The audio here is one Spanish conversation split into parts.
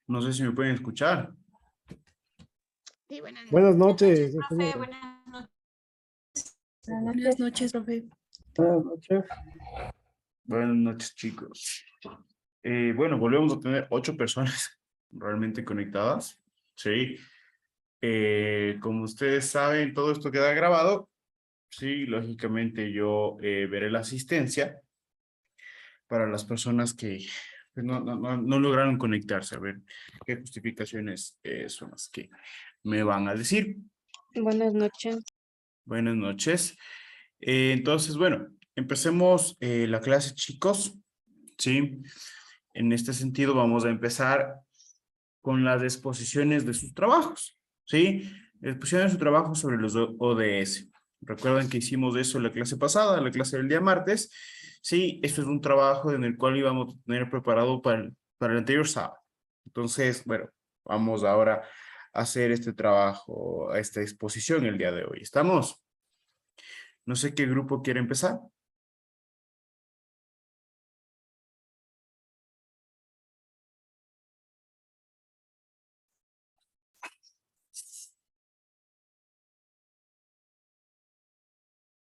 No sé si me pueden escuchar. Sí, buenas Buenas noches, profe. ingeniero. Buenas noches. Buenas noches, profe. Buenas noches. Buenas noches, chicos. Bueno, volvemos a tener 8 personas realmente conectadas. Sí. Como ustedes saben, todo esto queda grabado. Sí, lógicamente yo veré la asistencia para las personas que pues, no lograron conectarse. A ver qué justificaciones son las que me van a decir. Buenas noches. Buenas noches. Entonces, bueno, empecemos la clase, chicos. Sí. En este sentido, vamos a empezar con las exposiciones de sus trabajos. Sí. Exposición de su trabajo sobre los ODS. Recuerden que hicimos eso en la clase pasada, en la clase del día martes. Sí, esto es un trabajo en el cual íbamos a tener preparado para el anterior sábado. Entonces, bueno, vamos ahora a hacer este trabajo, esta exposición el día de hoy. ¿Estamos? No sé qué grupo quiere empezar.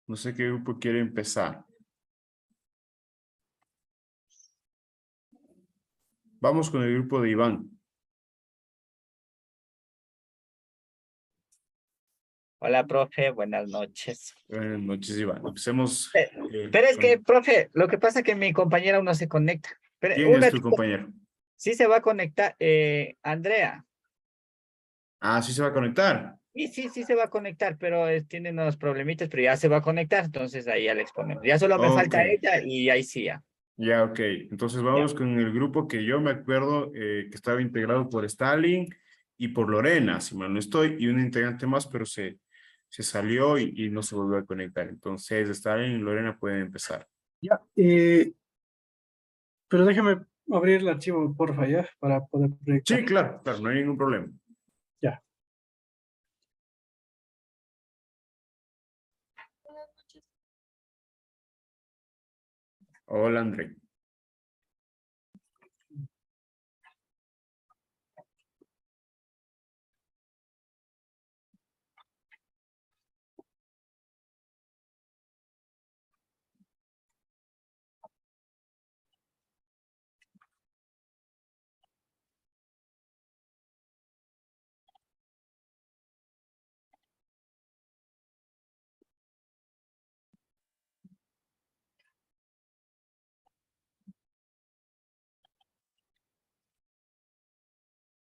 No sé qué grupo quiere empezar. Vamos con el grupo de Iván. Hola, profe, buenas noches. Buenas noches, Iván. Empecemos. Pero es que, Con... profe, lo que pasa es que mi compañera aún no se conecta. Pero ¿Quién un es tu ratito, compañero? sí se va a conectar, Andrea. Ah, sí se va a conectar. Y sí, sí se va a conectar, pero tiene unos problemitas, pero ya se va a conectar, entonces ahí ya le exponemos. Ya solo me Ok, falta ella y ahí sí ya. ya, ok. Entonces Ya. vamos con el grupo que yo me acuerdo que estaba integrado por Stalin y por Lorena, si mal no estoy, y un integrante más, pero se salió y no se volvió a conectar. Entonces, Stalin y Lorena pueden empezar. Ya, pero déjame abrir el archivo, porfa, ya, para poder proyectar. Sí, claro, claro, no hay ningún problema. Ya. Hola, André.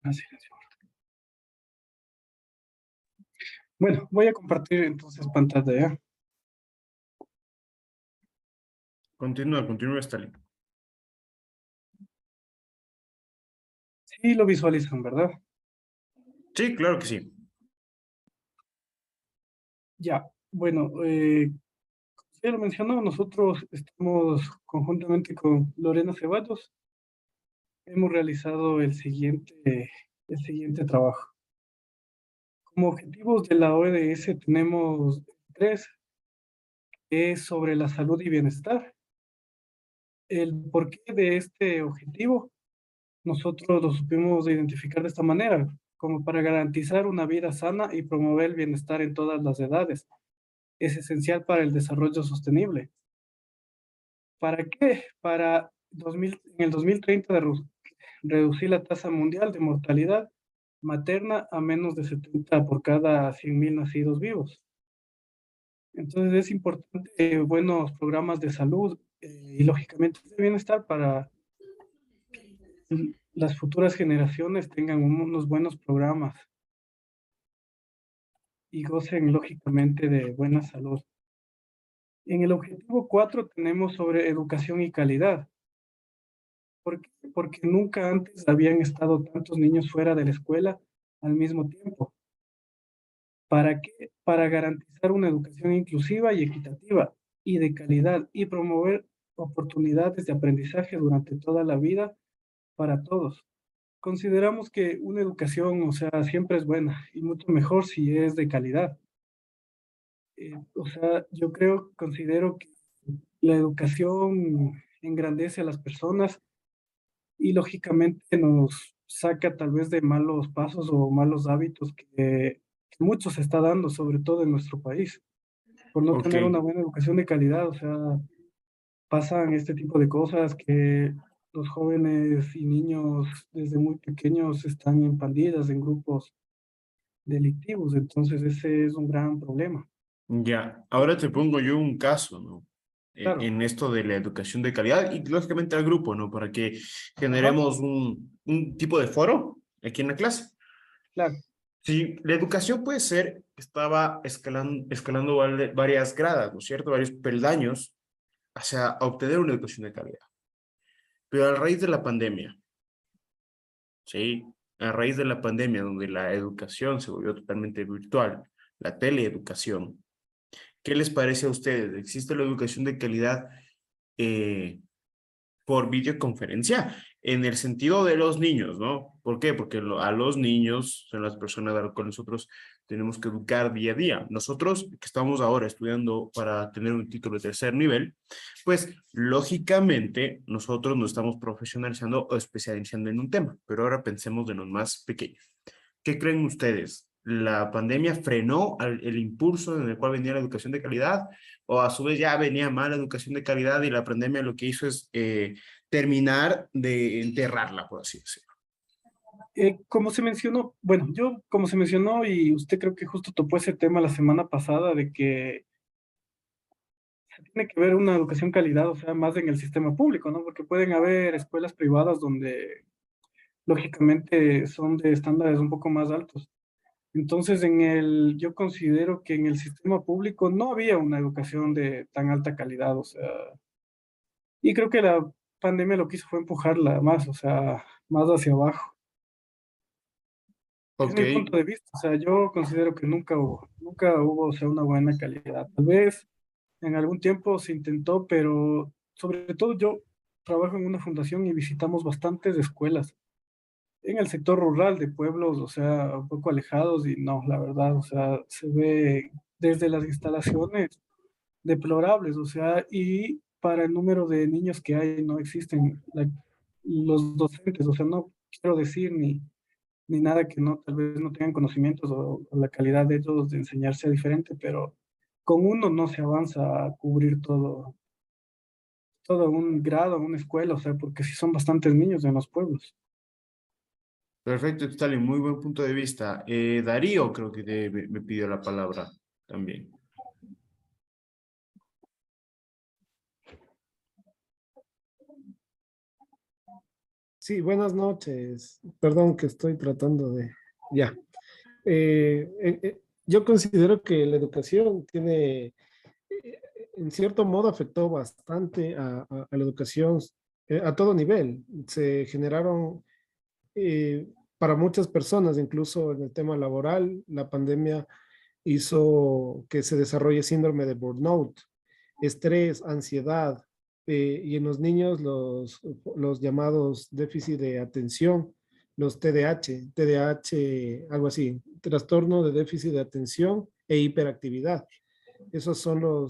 Así es. Bueno, voy a compartir entonces pantalla, ¿ya? Continúa, Stalin. Sí, lo visualizan, ¿verdad? Sí, claro que sí. Ya, bueno, ya lo mencionó, nosotros estamos conjuntamente con Lorena Ceballos, hemos realizado el siguiente trabajo. Como objetivos de la ODS tenemos 3, que es sobre la salud y bienestar. El porqué de este objetivo, nosotros lo supimos identificar de esta manera, como para garantizar una vida sana y promover el bienestar en todas las edades. Es esencial para el desarrollo sostenible. ¿Para qué? Para en el 2030 reducir la tasa mundial de mortalidad materna a menos de 70 por cada 100.000 nacidos vivos. Entonces es importante buenos programas de salud y lógicamente de bienestar para que las futuras generaciones tengan unos buenos programas y gocen lógicamente de buena salud. En el objetivo 4 tenemos sobre educación y calidad. ¿Por qué? Porque nunca antes habían estado tantos niños fuera de la escuela al mismo tiempo. ¿Para qué? Para garantizar una educación inclusiva y equitativa y de calidad y promover oportunidades de aprendizaje durante toda la vida para todos. Consideramos que una educación, o sea, siempre es buena y mucho mejor si es de calidad. O sea, considero que la educación engrandece a las personas y lógicamente nos saca tal vez de malos pasos o malos hábitos que mucho se está dando, sobre todo en nuestro país, por no Ok, tener una buena educación de calidad. O sea, pasan este tipo de cosas que los jóvenes y niños desde muy pequeños están en pandillas, en grupos delictivos, entonces ese es un gran problema. ya. Ahora te pongo yo un caso, ¿no? Claro, En esto de la educación de calidad y lógicamente al grupo, ¿no? Para que ajá, generemos un tipo de foro aquí en la clase. claro, Sí, la educación puede ser que estaba escalando varias gradas, ¿no es cierto? Varios peldaños hacia obtener una educación de calidad. Pero a raíz de la pandemia, ¿sí? A raíz de la pandemia, donde la educación se volvió totalmente virtual, la teleeducación, ¿qué les parece a ustedes? ¿Existe la educación de calidad eh, por videoconferencia, en el sentido de los niños, ¿no? ¿Por qué? Porque a los niños son las personas a las cuales nosotros tenemos que educar día a día. Nosotros que estamos ahora estudiando para tener un título de tercer nivel, pues lógicamente nosotros nos estamos profesionalizando o especializando en un tema, pero ahora pensemos de los más pequeños. ¿Qué creen ustedes? ¿La pandemia frenó el impulso en el cual venía la educación de calidad? ¿O a su vez ya venía mal la educación de calidad y la pandemia lo que hizo es terminar de enterrarla, por así decirlo? como se mencionó, bueno, yo como se mencionó y usted creo que justo topó ese tema la semana pasada de que tiene que haber una educación calidad, o sea, más en el sistema público, ¿no? Porque pueden haber escuelas privadas donde lógicamente son de estándares un poco más altos. Entonces, yo considero que en el sistema público no había una educación de tan alta calidad, o sea, y creo que la pandemia lo que hizo fue empujarla más, o sea, más hacia abajo. Es Ok, mi punto de vista, o sea, yo considero que nunca hubo, o sea, una buena calidad. Tal vez en algún tiempo se intentó, pero sobre todo yo trabajo en una fundación y visitamos bastantes escuelas en el sector rural de pueblos, o sea, un poco alejados y no, la verdad, o sea, se ve desde las instalaciones deplorables, o sea, y para el número de niños que hay no existen los docentes, o sea, no quiero decir ni nada que no, tal vez no tengan conocimientos o la calidad de ellos de enseñar sea diferente, pero con uno no se avanza a cubrir todo un grado, una escuela, o sea, porque sí son bastantes niños en los pueblos. perfecto, Stalin, muy buen punto de vista. Darío creo que me pidió la palabra también. Sí, buenas noches. Perdón que estoy tratando de... Ya. Yo considero que la educación tiene, en cierto modo, afectó bastante a la educación a todo nivel. Se generaron para muchas personas, incluso en el tema laboral, la pandemia hizo que se desarrolle síndrome de burnout, estrés, ansiedad, y en los niños los llamados déficit de atención, los TDAH, algo así, trastorno de déficit de atención e hiperactividad. Esos son lo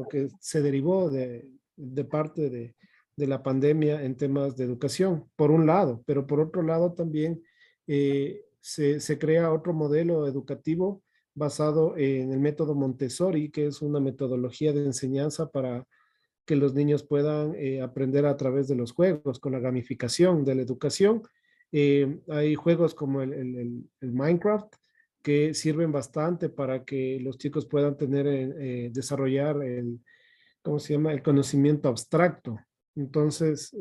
que se derivó de parte de la pandemia en temas de educación, por un lado, pero por otro lado también se crea otro modelo educativo basado en el método Montessori, que es una metodología de enseñanza para que los niños puedan aprender a través de los juegos, con la gamificación de la educación. Hay juegos como el Minecraft que sirven bastante para que los chicos puedan tener, desarrollar ¿cómo se llama? El conocimiento abstracto. Entonces,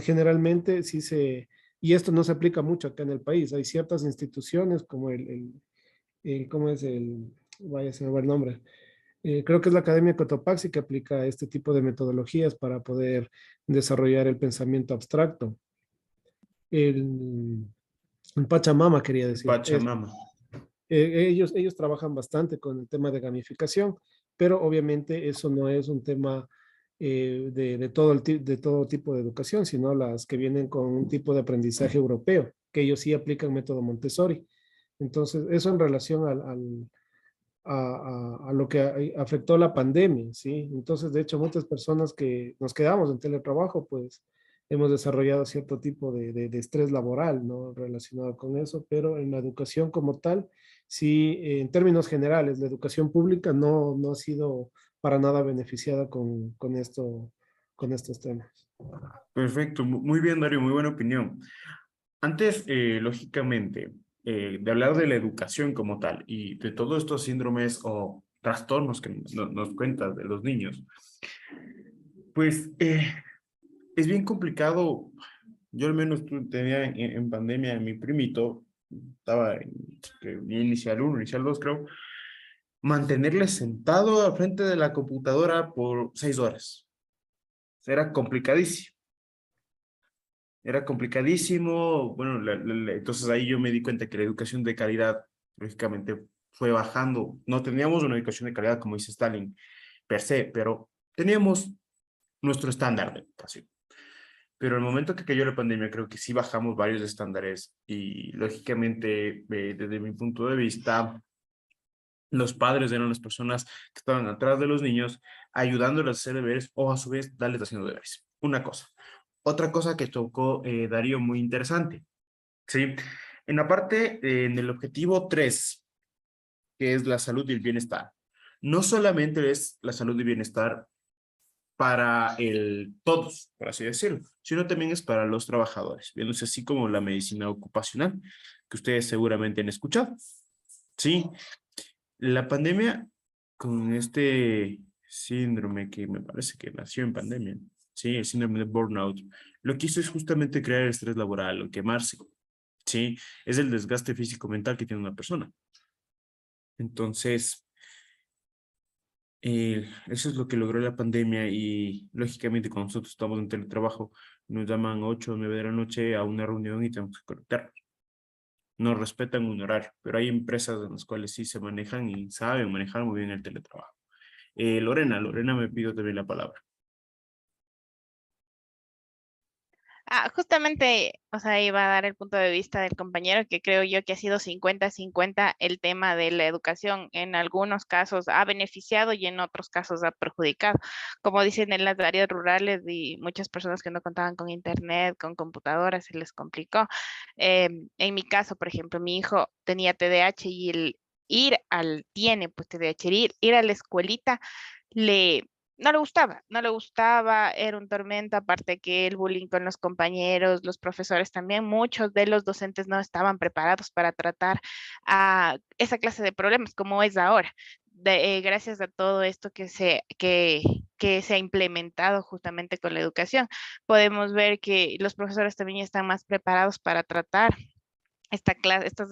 generalmente sí y esto no se aplica mucho acá en el país, hay ciertas instituciones como ¿cómo es vaya, se me va el nombre? Creo que es la Academia Cotopaxi que aplica este tipo de metodologías para poder desarrollar el pensamiento abstracto. El, el Pachamama quería decir. Pachamama. Ellos trabajan bastante con el tema de gamificación, pero obviamente eso no es un tema de todo tipo de educación, sino las que vienen con un tipo de aprendizaje europeo, que ellos sí aplican método Montessori. Entonces, eso en relación a lo que afectó la pandemia, ¿sí? Entonces, de hecho, muchas personas que nos quedamos en teletrabajo, pues hemos desarrollado cierto tipo de estrés laboral, ¿no? Relacionado con eso, pero en la educación como tal, sí, en términos generales, la educación pública no ha sido para nada beneficiada con estos temas. Perfecto, muy bien, Darío, muy buena opinión. Antes, lógicamente, de hablar de la educación como tal y de todos estos síndromes o trastornos que nos cuentas de los niños, pues es bien complicado. Yo al menos tenía en pandemia mi primito, estaba en inicial 1, inicial 2 creo, mantenerle sentado al frente de la computadora por 6 horas. Era complicadísimo. Era complicadísimo. Bueno, entonces ahí yo me di cuenta que la educación de calidad, lógicamente, fue bajando. No teníamos una educación de calidad, como dice Stalin, per se, pero teníamos nuestro estándar de educación. Pero el momento que cayó la pandemia, creo que sí bajamos varios estándares y, lógicamente, desde mi punto de vista, los padres eran las personas que estaban atrás de los niños, ayudándoles a hacer deberes o a su vez darles haciendo deberes. Una cosa. Otra cosa que tocó Darío muy interesante, ¿sí? En la parte, en el objetivo 3, que es la salud y el bienestar, no solamente es la salud y bienestar para todos, por así decirlo, sino también es para los trabajadores, viéndose así como la medicina ocupacional, que ustedes seguramente han escuchado, ¿sí? La pandemia, con este síndrome que me parece que nació en pandemia, sí, el síndrome de burnout, lo que hizo es justamente crear el estrés laboral o quemarse, sí, es el desgaste físico-mental que tiene una persona. Entonces, eso es lo que logró la pandemia y lógicamente cuando nosotros estamos en teletrabajo, nos llaman 8 o 9 de la noche a una reunión y tenemos que conectarnos. No respetan un horario, pero hay empresas en las cuales sí se manejan y saben manejar muy bien el teletrabajo. Lorena me pidió también la palabra. Justamente, o sea, iba a dar el punto de vista del compañero que creo yo que ha sido 50-50 el tema de la educación. En algunos casos ha beneficiado y en otros casos ha perjudicado. Como dicen en las áreas rurales y muchas personas que no contaban con internet, con computadoras, se les complicó. En mi caso, por ejemplo, mi hijo tenía TDAH y tiene pues TDAH, ir a la escuelita le no le gustaba, era un tormento, aparte que el bullying con los compañeros, los profesores también, muchos de los docentes no estaban preparados para tratar a esa clase de problemas como es ahora. Gracias a todo esto que se ha implementado justamente con la educación, podemos ver que los profesores también están más preparados para tratar estos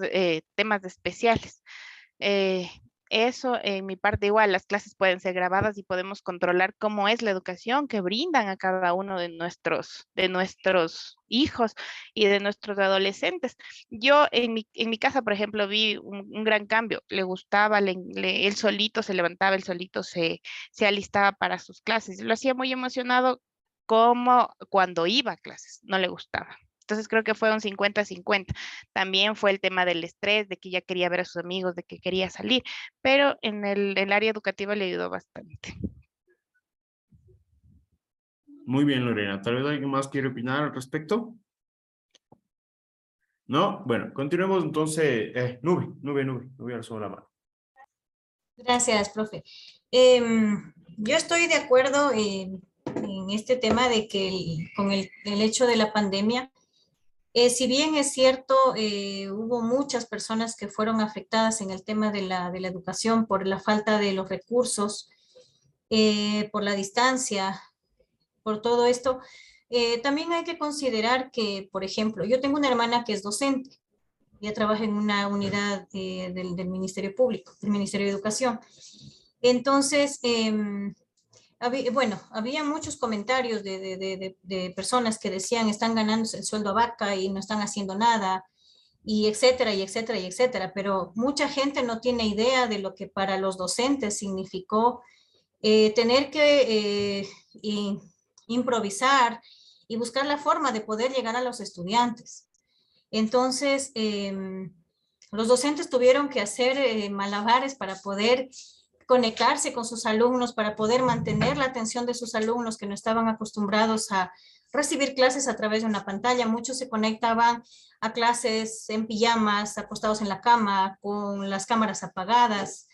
temas especiales. Eh, Eso en mi parte igual, las clases pueden ser grabadas y podemos controlar cómo es la educación que brindan a cada uno de nuestros hijos y de nuestros adolescentes. Yo en mi casa, por ejemplo, vi un gran cambio. Le gustaba, él solito se levantaba, él solito se alistaba para sus clases. Lo hacía muy emocionado como cuando iba a clases, no le gustaba. Entonces creo que fue un 50-50. También fue el tema del estrés, de que ya quería ver a sus amigos, de que quería salir, pero en el área educativa le ayudó bastante. Muy bien, Lorena. ¿Tal vez alguien más quiere opinar al respecto? ¿No? Bueno, continuemos entonces. Nube, alzó la mano. Gracias, profe. Yo estoy de acuerdo en este tema de que con el hecho de la pandemia, si bien es cierto, hubo muchas personas que fueron afectadas en el tema de la educación por la falta de los recursos, por la distancia, por todo esto, también hay que considerar que, por ejemplo, yo tengo una hermana que es docente, ella trabaja en una unidad del Ministerio Público, del Ministerio de Educación. Entonces, había muchos comentarios de personas que decían están ganándose el sueldo a vaca y no están haciendo nada, y etcétera, y etcétera, y etcétera. Pero mucha gente no tiene idea de lo que para los docentes significó tener que improvisar y buscar la forma de poder llegar a los estudiantes. Entonces, los docentes tuvieron que hacer malabares para poder conectarse con sus alumnos, para poder mantener la atención de sus alumnos que no estaban acostumbrados a recibir clases a través de una pantalla. Muchos se conectaban a clases en pijamas, acostados en la cama, con las cámaras apagadas.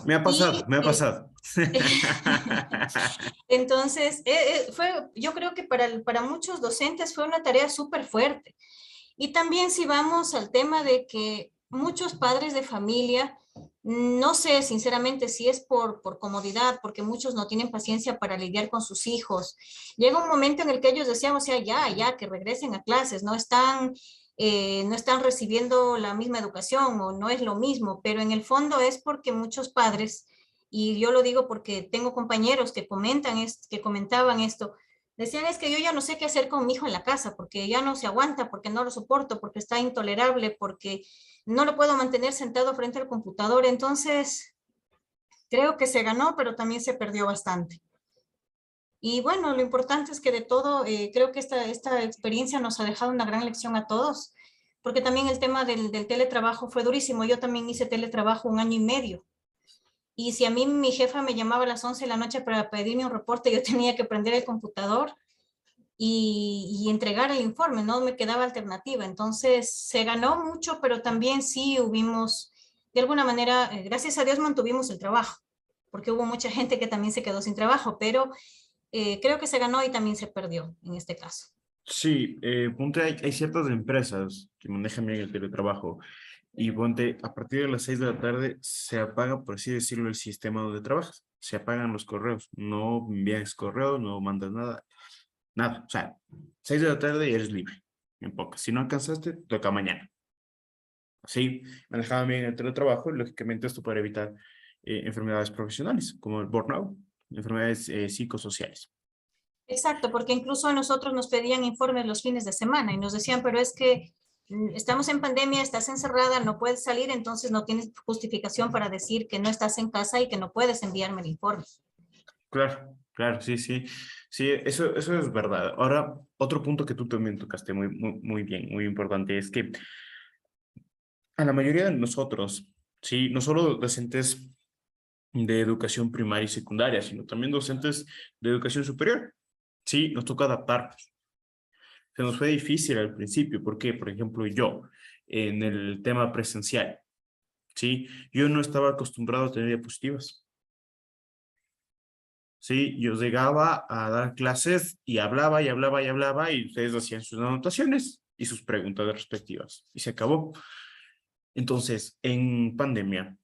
Me ha pasado, Y, me ha pasado. entonces, yo creo que para muchos docentes fue una tarea súper fuerte. Y también si vamos al tema de que muchos padres de familia, no sé sinceramente si es por comodidad, porque muchos no tienen paciencia para lidiar con sus hijos. Llega un momento en el que ellos decían, o sea, ya, que regresen a clases, no están recibiendo la misma educación o no es lo mismo, pero en el fondo es porque muchos padres, y yo lo digo porque tengo compañeros que que comentaban esto, decían, es que yo ya no sé qué hacer con mi hijo en la casa, porque ya no se aguanta, porque no lo soporto, porque está intolerable, porque no lo puedo mantener sentado frente al computador. Entonces, creo que se ganó, pero también se perdió bastante. Y bueno, lo importante es que de todo, creo que esta experiencia nos ha dejado una gran lección a todos, porque también el tema del teletrabajo fue durísimo. Yo también hice teletrabajo 1 año y medio. Y si a mí mi jefa me llamaba a las 11 de la noche para pedirme un reporte, yo tenía que prender el computador y entregar el informe, no me quedaba alternativa. Entonces se ganó mucho, pero también sí hubimos, de alguna manera, gracias a Dios mantuvimos el trabajo, porque hubo mucha gente que también se quedó sin trabajo, pero creo que se ganó y también se perdió en este caso. Sí, ponte, hay ciertas empresas que manejan bien el teletrabajo y ponte, a partir de las 6 de la tarde se apaga, por así decirlo, el sistema donde trabajas. Se apagan los correos, no envías correos, no mandas nada, nada. O sea, 6 de la tarde y eres libre, en pocas. Si no alcanzaste, toca mañana. Así, manejaban bien el teletrabajo y lógicamente esto para evitar enfermedades profesionales, como el burnout, enfermedades psicosociales. Exacto, porque incluso a nosotros nos pedían informes los fines de semana y nos decían, pero es que estamos en pandemia, estás encerrada, no puedes salir, entonces no tienes justificación para decir que no estás en casa y que no puedes enviarme el informe. Claro, claro, sí, sí. Sí, eso es verdad. Ahora, otro punto que tú también tocaste muy bien, muy importante, es que a la mayoría de nosotros, sí, no solo docentes de educación primaria y secundaria, sino también docentes de educación superior, sí, nos toca adaptarnos. Se nos fue difícil al principio, porque, por ejemplo, yo, en el tema presencial, sí, yo no estaba acostumbrado a tener diapositivas. Sí, yo llegaba a dar clases y hablaba y hablaba y hablaba y ustedes hacían sus anotaciones y sus preguntas respectivas y se acabó. Entonces, en pandemia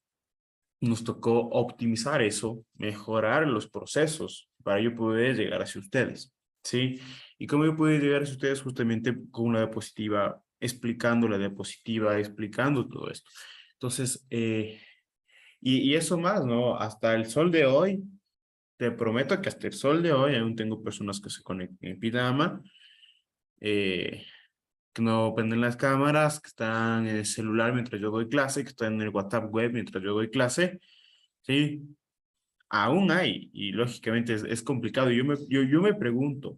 nos tocó optimizar eso, mejorar los procesos para yo poder llegar hacia ustedes, ¿sí? Y cómo yo puedo llegar hacia ustedes justamente con una diapositiva, explicando la diapositiva, explicando todo esto. Entonces, y eso más, ¿no? Hasta el sol de hoy, te prometo que hasta el sol de hoy aún tengo personas que se conectan en pijama, eh, que no prenden las cámaras, que están en el celular mientras yo doy clase, que están en el WhatsApp web mientras yo doy clase, ¿sí? Aún hay, y lógicamente es complicado. Yo me pregunto,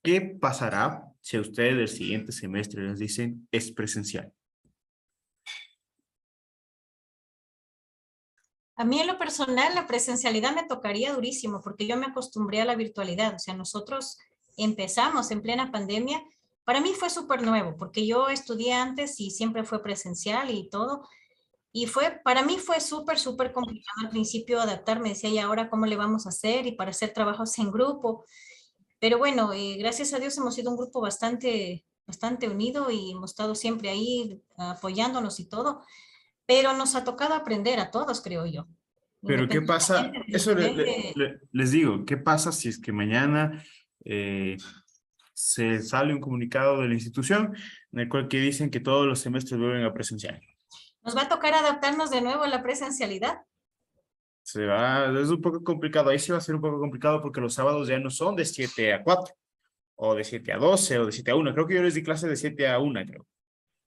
¿qué pasará si a ustedes el siguiente semestre les dicen es presencial? A mí en lo personal la presencialidad me tocaría durísimo porque yo me acostumbré a la virtualidad. O sea, nosotros empezamos en plena pandemia. Para mí fue súper nuevo porque yo estudié antes y siempre fue presencial y todo. Y para mí fue súper complicado al principio adaptarme. Decía, ¿y ahora cómo le vamos a hacer? Y para hacer trabajos en grupo. Pero bueno, gracias a Dios hemos sido un grupo bastante unido y hemos estado siempre ahí apoyándonos y todo. Pero nos ha tocado aprender a todos, creo yo. Pero ¿qué pasa? Independientemente del Eso nivel de... les digo, ¿qué pasa si es que mañana se sale un comunicado de la institución en el cual que dicen que todos los semestres vuelven a presencial? Nos va a tocar adaptarnos de nuevo a la presencialidad. Es un poco complicado, ahí sí va a ser un poco complicado porque los sábados ya no son de 7 a 4, o de 7 a 12, o de 7 a 1. Creo que yo les di clase de 7 a 1, creo.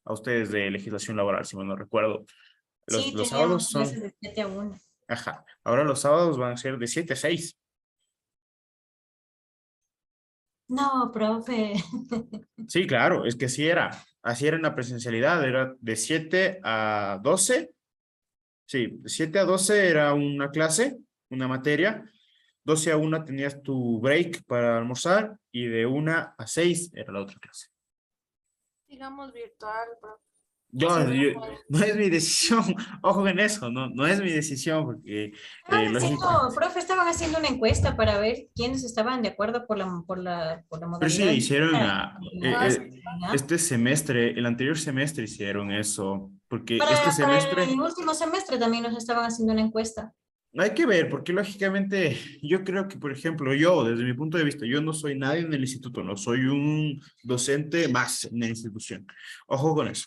A ustedes de legislación laboral, si mal no recuerdo. Sí, Los sábados teníamos son, clases de 7 a 1. ajá, ahora los sábados van a ser de 7 a 6. No, profe. Sí, claro, es que así era en la presencialidad, era de 7 a 12. Sí, de 7 a 12 era una clase, una materia, 12 a 1 tenías tu break para almorzar y de 1 a 6 era la otra clase. Digamos virtual, profe. No es mi decisión, ojo en eso, no es mi decisión porque Profe, estaban haciendo una encuesta para ver quiénes estaban de acuerdo por la pero sí modalidad. hicieron ¿No? este semestre, el anterior semestre hicieron eso, porque este Para el semestre último semestre también nos estaban haciendo una encuesta. hay que ver, porque lógicamente yo creo que, por ejemplo, yo, desde mi punto de vista, yo no soy nadie en el instituto, no soy un docente más en la institución. Ojo con eso.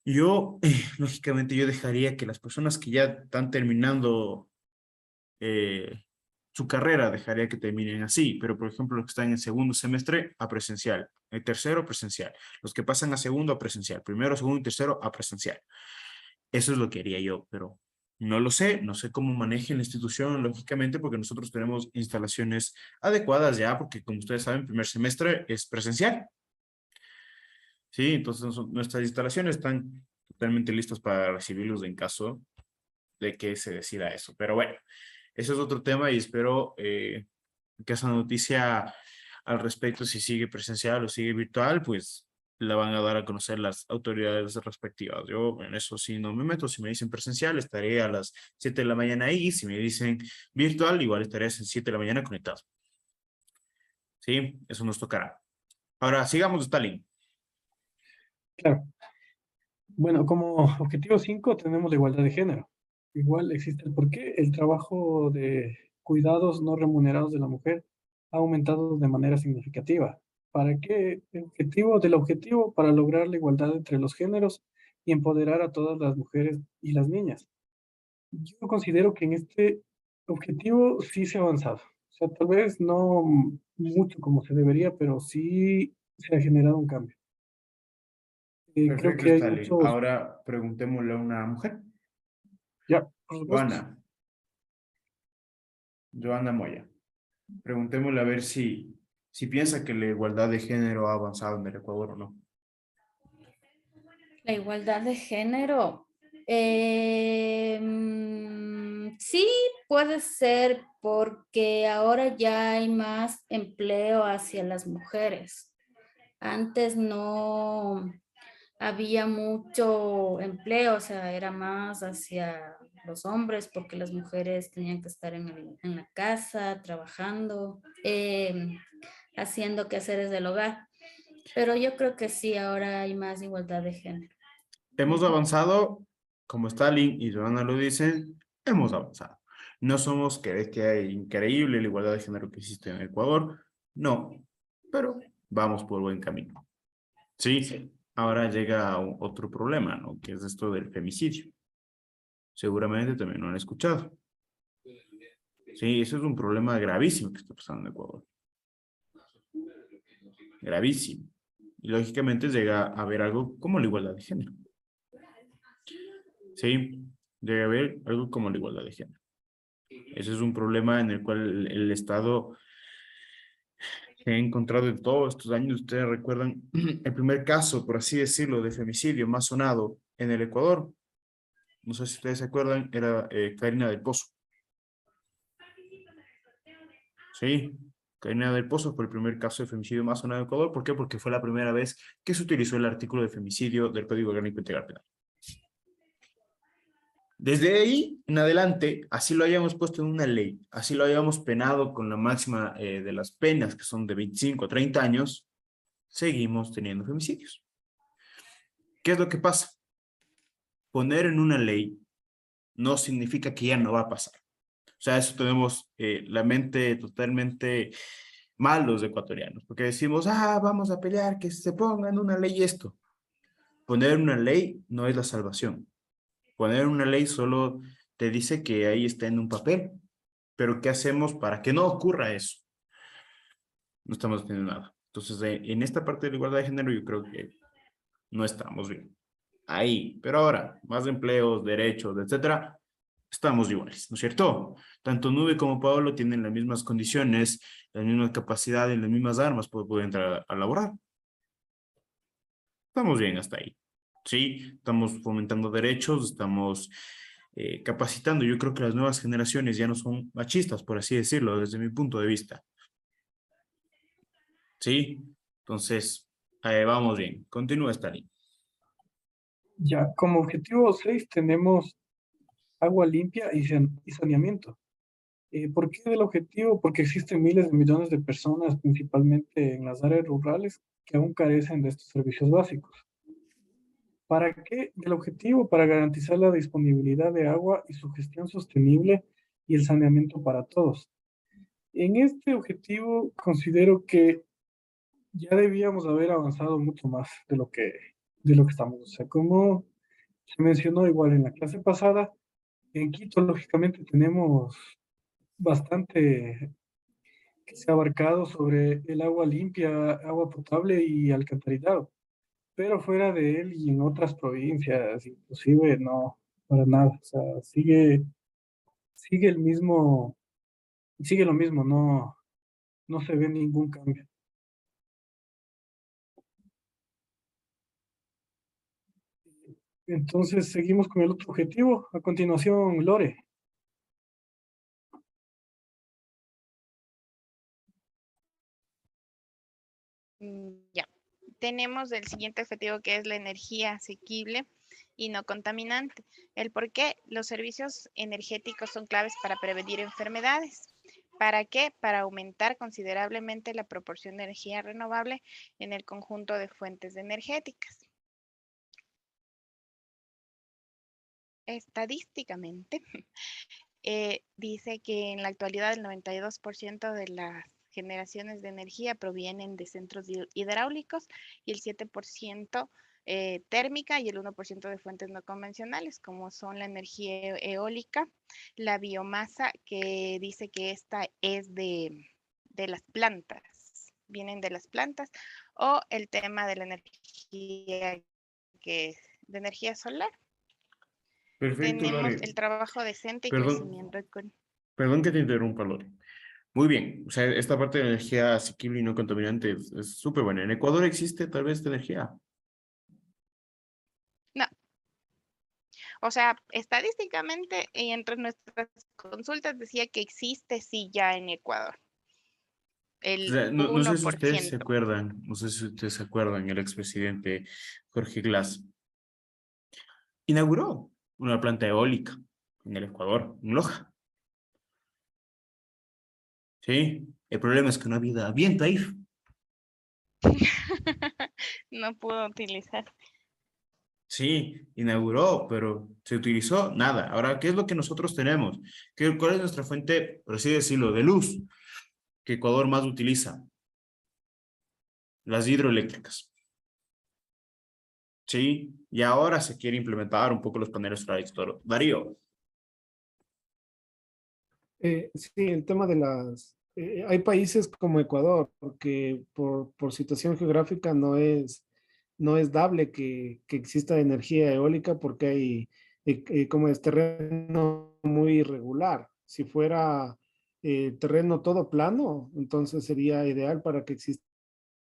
Yo, lógicamente, yo dejaría que las personas que ya están terminando su carrera, dejaría que terminen así, pero por ejemplo, los que están en segundo semestre, a presencial, el tercero, presencial, los que pasan a segundo, a presencial, primero, segundo y tercero, a presencial. Eso es lo que haría yo, pero no lo sé, no sé cómo maneje la institución, lógicamente, porque nosotros tenemos instalaciones adecuadas ya, porque como ustedes saben, primer semestre es presencial. Sí, entonces nuestras instalaciones están totalmente listas para recibirlos en caso de que se decida eso. Pero bueno, ese es otro tema y espero que esa noticia al respecto, si sigue presencial o sigue virtual, pues la van a dar a conocer las autoridades respectivas. Yo en eso sí no me meto. Si me dicen presencial, estaré a las 7 de la mañana ahí. Si me dicen virtual, igual estaré a las 7 de la mañana conectado. Sí, eso nos tocará. Ahora, sigamos, Stalin. Claro. Bueno, como objetivo 5 tenemos la igualdad de género. Igual existe el porqué. El trabajo de cuidados no remunerados de la mujer ha aumentado de manera significativa. ¿Para qué? El objetivo para lograr la igualdad entre los géneros y empoderar a todas las mujeres y las niñas. Yo considero que en este objetivo sí se ha avanzado. O sea, tal vez no mucho como se debería, pero sí se ha generado un cambio. Creo Perfecto, que hay Stalin. muchos, Ahora preguntémosle a una mujer. ya, por supuesto. Joana Moya. Preguntémosle a ver si piensa que la igualdad de género ha avanzado en el Ecuador o no. La igualdad de género. Sí, puede ser porque ahora ya hay más empleo hacia las mujeres. Antes no había mucho empleo, o sea, era más hacia los hombres porque las mujeres tenían que estar en la casa, trabajando, haciendo quehaceres del hogar. Pero yo creo que sí, ahora hay más igualdad de género. Hemos avanzado, como Stalin y Joana lo dicen, hemos avanzado. No somos que hay increíble la igualdad de género que existe en Ecuador, no, pero vamos por buen camino. Sí, ahora llega otro problema, ¿no? Que es esto del femicidio. Seguramente también lo han escuchado. Sí, eso es un problema gravísimo que está pasando en Ecuador. Gravísimo. Y lógicamente llega a haber algo como la igualdad de género. Sí, debe haber algo como la igualdad de género. Ese es un problema en el cual el Estado se ha encontrado en todos estos años. Ustedes recuerdan el primer caso, por así decirlo, de femicidio más sonado en el Ecuador. No sé si ustedes se acuerdan, era Karina del Pozo. Sí, Karina del Pozo fue el primer caso de femicidio más sonado en Ecuador. ¿Por qué? Porque fue la primera vez que se utilizó el artículo de femicidio del Código Orgánico Integral Penal. Desde ahí en adelante, así lo hayamos puesto en una ley, así lo hayamos penado con la máxima de las penas, que son de 25 a 30 años, seguimos teniendo femicidios. ¿Qué es lo que pasa? Poner en una ley no significa que ya no va a pasar. O sea, eso tenemos la mente totalmente mal los ecuatorianos, porque decimos, vamos a pelear, que se ponga en una ley esto. Poner una ley no es la salvación. Poner una ley solo te dice que ahí está en un papel, pero ¿qué hacemos para que no ocurra eso? No estamos haciendo nada. Entonces, en esta parte de la igualdad de género yo creo que no estamos bien. Ahí, pero ahora, más empleos, derechos, etcétera, estamos iguales, ¿no es cierto? Tanto Nube como Pablo tienen las mismas condiciones, las mismas capacidades, las mismas armas para poder entrar a laborar. Estamos bien hasta ahí. Sí, estamos fomentando derechos, estamos capacitando. Yo creo que las nuevas generaciones ya no son machistas, por así decirlo, desde mi punto de vista. ¿Sí? Entonces, vamos bien. Continúa, Stalin. Ya, como objetivo 6 tenemos agua limpia y saneamiento. ¿Por qué el objetivo? Porque existen miles de millones de personas, principalmente en las áreas rurales, que aún carecen de estos servicios básicos. ¿Para qué? El objetivo para garantizar la disponibilidad de agua y su gestión sostenible y el saneamiento para todos. En este objetivo considero que ya debíamos haber avanzado mucho más de lo que estamos. O sea, como se mencionó igual en la clase pasada, en Quito lógicamente tenemos bastante que se ha abarcado sobre el agua limpia, agua potable y alcantarillado. Pero fuera de él y en otras provincias, inclusive no, para nada. O sea, sigue el mismo, sigue lo mismo, no se ve ningún cambio. Entonces, seguimos con el otro objetivo. A continuación, Lore. Ya. Tenemos el siguiente objetivo que es la energía asequible y no contaminante. El por qué los servicios energéticos son claves para prevenir enfermedades. ¿Para qué? Para aumentar considerablemente la proporción de energía renovable en el conjunto de fuentes energéticas. Estadísticamente, dice que en la actualidad el 92% de las generaciones de energía provienen de centros hidráulicos y el 7% térmica y el 1% de fuentes no convencionales, como son la energía eólica, la biomasa, que dice que esta es de las plantas, vienen de las plantas, o el tema de la energía de energía solar. Perfecto, Tenemos Lore. el trabajo decente y Perdón, crecimiento económico. perdón que te interrumpa, Lore. Muy bien, o sea, esta parte de la energía asequible y no contaminante es súper buena. ¿En Ecuador existe tal vez esta energía? No, o sea, estadísticamente y entre nuestras consultas decía que existe sí ya en Ecuador, O el sea, no sé si ustedes se 1%. acuerdan, no sé si ustedes se acuerdan, el expresidente Jorge Glass inauguró una planta eólica en el Ecuador, en Loja. Sí, el problema es que no había viento ahí. No pudo utilizar. Sí, inauguró, pero se utilizó nada. Ahora, ¿qué es lo que nosotros tenemos? ¿Cuál es nuestra fuente, por así decirlo, de luz que Ecuador más utiliza? Las hidroeléctricas. Sí, y ahora se quiere implementar un poco los paneles solares y todo. Darío. Sí, el tema de hay países como Ecuador que por situación geográfica no es dable que exista energía eólica porque hay como es terreno muy irregular. Si fuera terreno todo plano, entonces sería ideal para que exista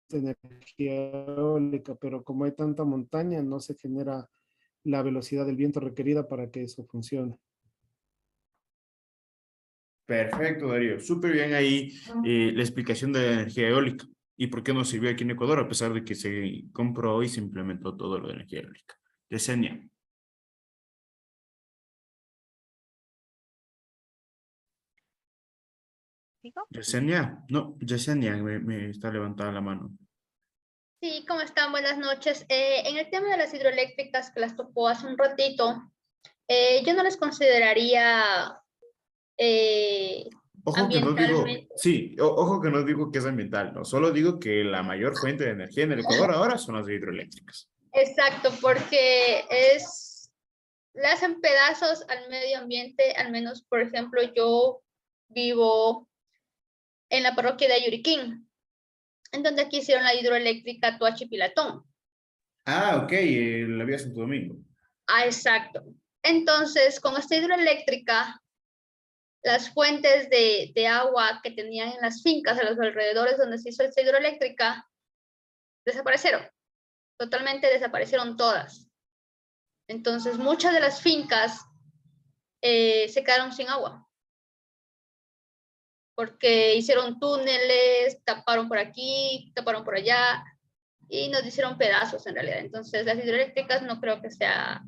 energía eólica, pero como hay tanta montaña, no se genera la velocidad del viento requerida para que eso funcione. Perfecto, Darío. Súper bien ahí la explicación de la energía eólica y por qué no sirvió aquí en Ecuador, a pesar de que se compró y se implementó todo lo de energía eólica. Yesenia. ¿Digo? Yesenia. No, Yesenia me está levantada la mano. Sí, ¿cómo están? Buenas noches. En el tema de las hidroeléctricas que las tocó hace un ratito, yo no les consideraría Ojo que no digo, ambientalmente. sí, ojo que no digo que es ambiental, no, solo digo que la mayor fuente de energía en el Ecuador ahora son las hidroeléctricas. Exacto, porque le hacen pedazos al medio ambiente, al menos, por ejemplo, yo vivo en la parroquia de Ayuriquín, en donde aquí hicieron la hidroeléctrica Toachi Pilatón. Ah, ok, la vía Santo Domingo. Ah, exacto. Entonces, con esta hidroeléctrica, las fuentes de agua que tenían en las fincas a los alrededores donde se hizo esta hidroeléctrica desaparecieron. Totalmente desaparecieron todas. Entonces, muchas de las fincas se quedaron sin agua. Porque hicieron túneles, taparon por aquí, taparon por allá y nos hicieron pedazos en realidad. Entonces, las hidroeléctricas no creo que sea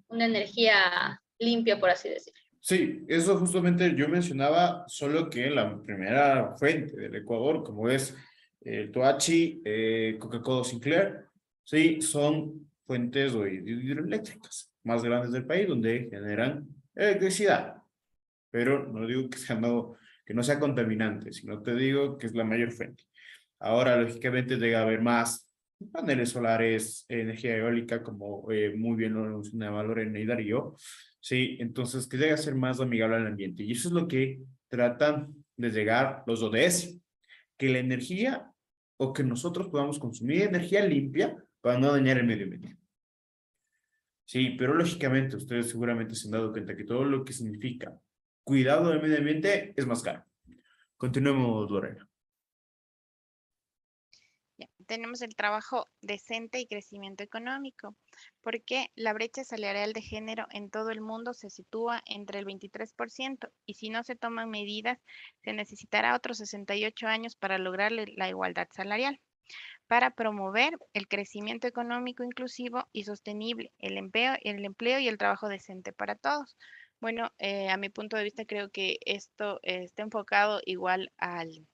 una energía limpia, por así decirlo. Sí, eso justamente yo mencionaba, solo que la primera fuente del Ecuador, como es el Toachi, Coca-Cola Sinclair, sí, son fuentes hidroeléctricas más grandes del país donde generan electricidad. Pero no digo que sea que no sea contaminante, sino te digo que es la mayor fuente. Ahora, lógicamente, debe haber más paneles solares, energía eólica, como muy bien lo mencionaba Lorena y Darío. Sí, entonces que llegue a ser más amigable al ambiente. Y eso es lo que tratan de llegar los ODS, que la energía o que nosotros podamos consumir energía limpia para no dañar el medio ambiente. Sí, pero lógicamente ustedes seguramente se han dado cuenta que todo lo que significa cuidado del medio ambiente es más caro. Continuemos, Lorena. Ya, tenemos el trabajo decente y crecimiento económico, porque la brecha salarial de género en todo el mundo se sitúa entre el 23% y si no se toman medidas, se necesitará otros 68 años para lograr la igualdad salarial. Para promover el crecimiento económico inclusivo y sostenible, el empleo y el trabajo decente para todos. Bueno, a mi punto de vista creo que esto está enfocado igual al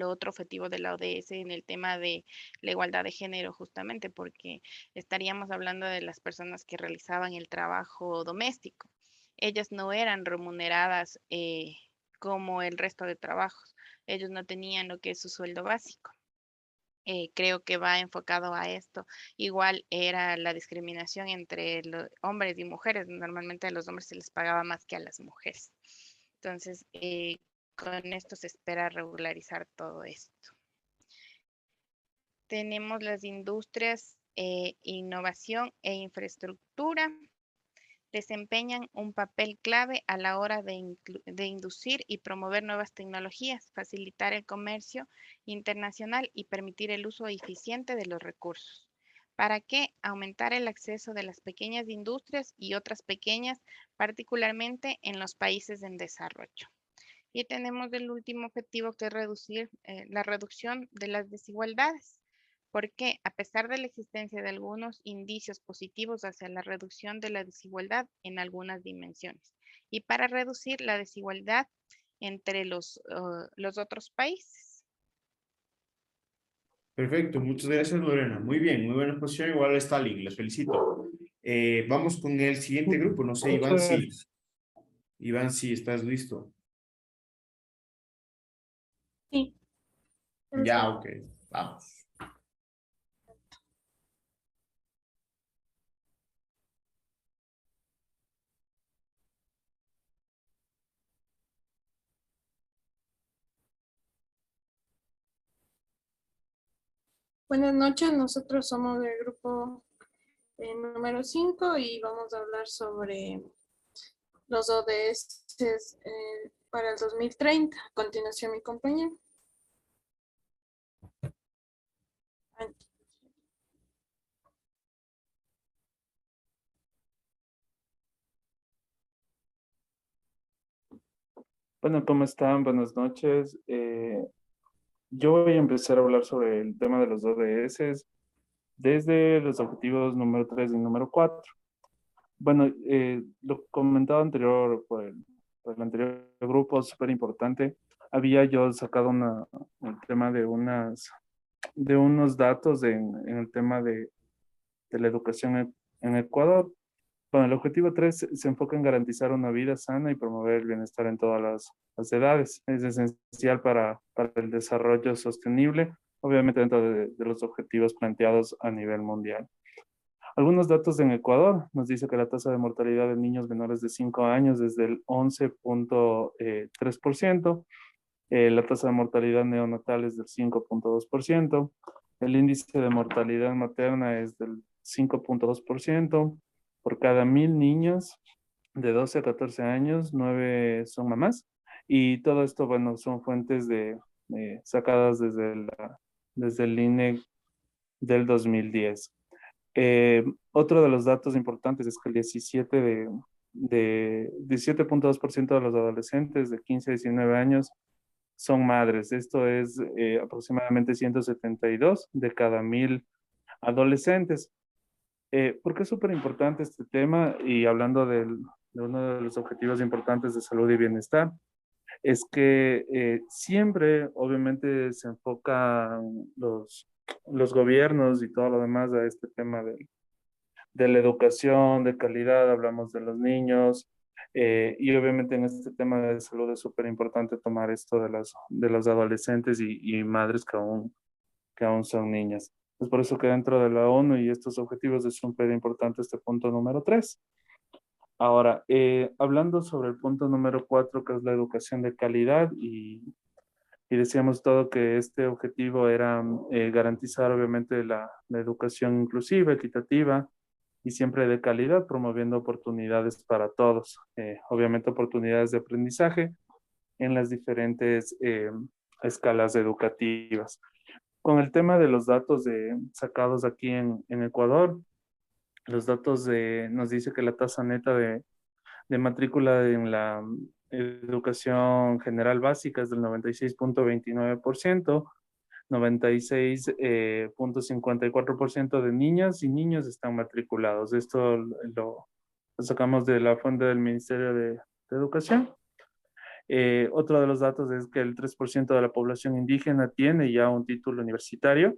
otro objetivo de la ODS en el tema de la igualdad de género, justamente porque estaríamos hablando de las personas que realizaban el trabajo doméstico. Ellas no eran remuneradas como el resto de trabajos. Ellos no tenían lo que es su sueldo básico. Creo que va enfocado a esto. Igual era la discriminación entre los hombres y mujeres. Normalmente a los hombres se les pagaba más que a las mujeres. Entonces, con esto se espera regularizar todo esto. Tenemos las industrias, innovación e infraestructura. Desempeñan un papel clave a la hora de inducir y promover nuevas tecnologías, facilitar el comercio internacional y permitir el uso eficiente de los recursos. ¿Para qué? Aumentar el acceso de las pequeñas industrias y otras pequeñas, particularmente en los países en desarrollo. Y tenemos el último objetivo que es reducir la reducción de las desigualdades, porque a pesar de la existencia de algunos indicios positivos hacia la reducción de la desigualdad en algunas dimensiones, y para reducir la desigualdad entre los otros países. Perfecto, muchas gracias, Lorena. Muy bien, muy buena exposición. Igual está Stalin, les felicito. Vamos con el siguiente grupo. No sé, Iván, si estás listo. Sí. Ya, ok, vamos. Buenas noches, nosotros somos del grupo número 5 y vamos a hablar sobre los ODS para el 2030. A continuación, mi compañero. Bueno, ¿cómo están? Buenas noches. Yo voy a empezar a hablar sobre el tema de los ODS desde los objetivos número 3 y número 4. Bueno, lo comentado anterior por el anterior grupo, súper importante. Había yo sacado el tema de unos datos en el tema de la educación en Ecuador. Bueno, el objetivo 3 se enfoca en garantizar una vida sana y promover el bienestar en todas las edades. Es esencial para el desarrollo sostenible, obviamente dentro de los objetivos planteados a nivel mundial. Algunos datos en Ecuador nos dice que la tasa de mortalidad de niños menores de 5 años es del 11.3%, la tasa de mortalidad neonatal es del 5.2%, el índice de mortalidad materna es del 5.2%, por cada 1.000 niños de 12 a 14 años, 9 son mamás, y todo esto, bueno, son fuentes sacadas desde el INE del 2010. Otro de los datos importantes es que el 17 de 17.2% de los adolescentes de 15 a 19 años son madres. Esto es aproximadamente 172 de cada 1000 adolescentes. ¿Por qué es súper importante este tema? Y hablando de uno de los objetivos importantes de salud y bienestar, es que siempre, obviamente, se enfocan los gobiernos y todo lo demás a este tema de la educación, de calidad, hablamos de los niños, y obviamente en este tema de salud es súper importante tomar esto de los adolescentes y madres que aún son niñas. Es por eso que dentro de la ONU y estos objetivos es súper importante este punto número 3. Ahora, hablando sobre el punto número 4, que es la educación de calidad, y decíamos todo que este objetivo era garantizar obviamente la educación inclusiva, equitativa y siempre de calidad, promoviendo oportunidades para todos, obviamente oportunidades de aprendizaje en las diferentes escalas educativas. Con el tema de los datos sacados aquí en Ecuador, los datos nos dice que la tasa neta de matrícula en la educación general básica es del 96.29%, 96.54% de niñas y niños están matriculados. Esto lo sacamos de la fuente del Ministerio de Educación. Otro de los datos es que el 3% de la población indígena tiene ya un título universitario.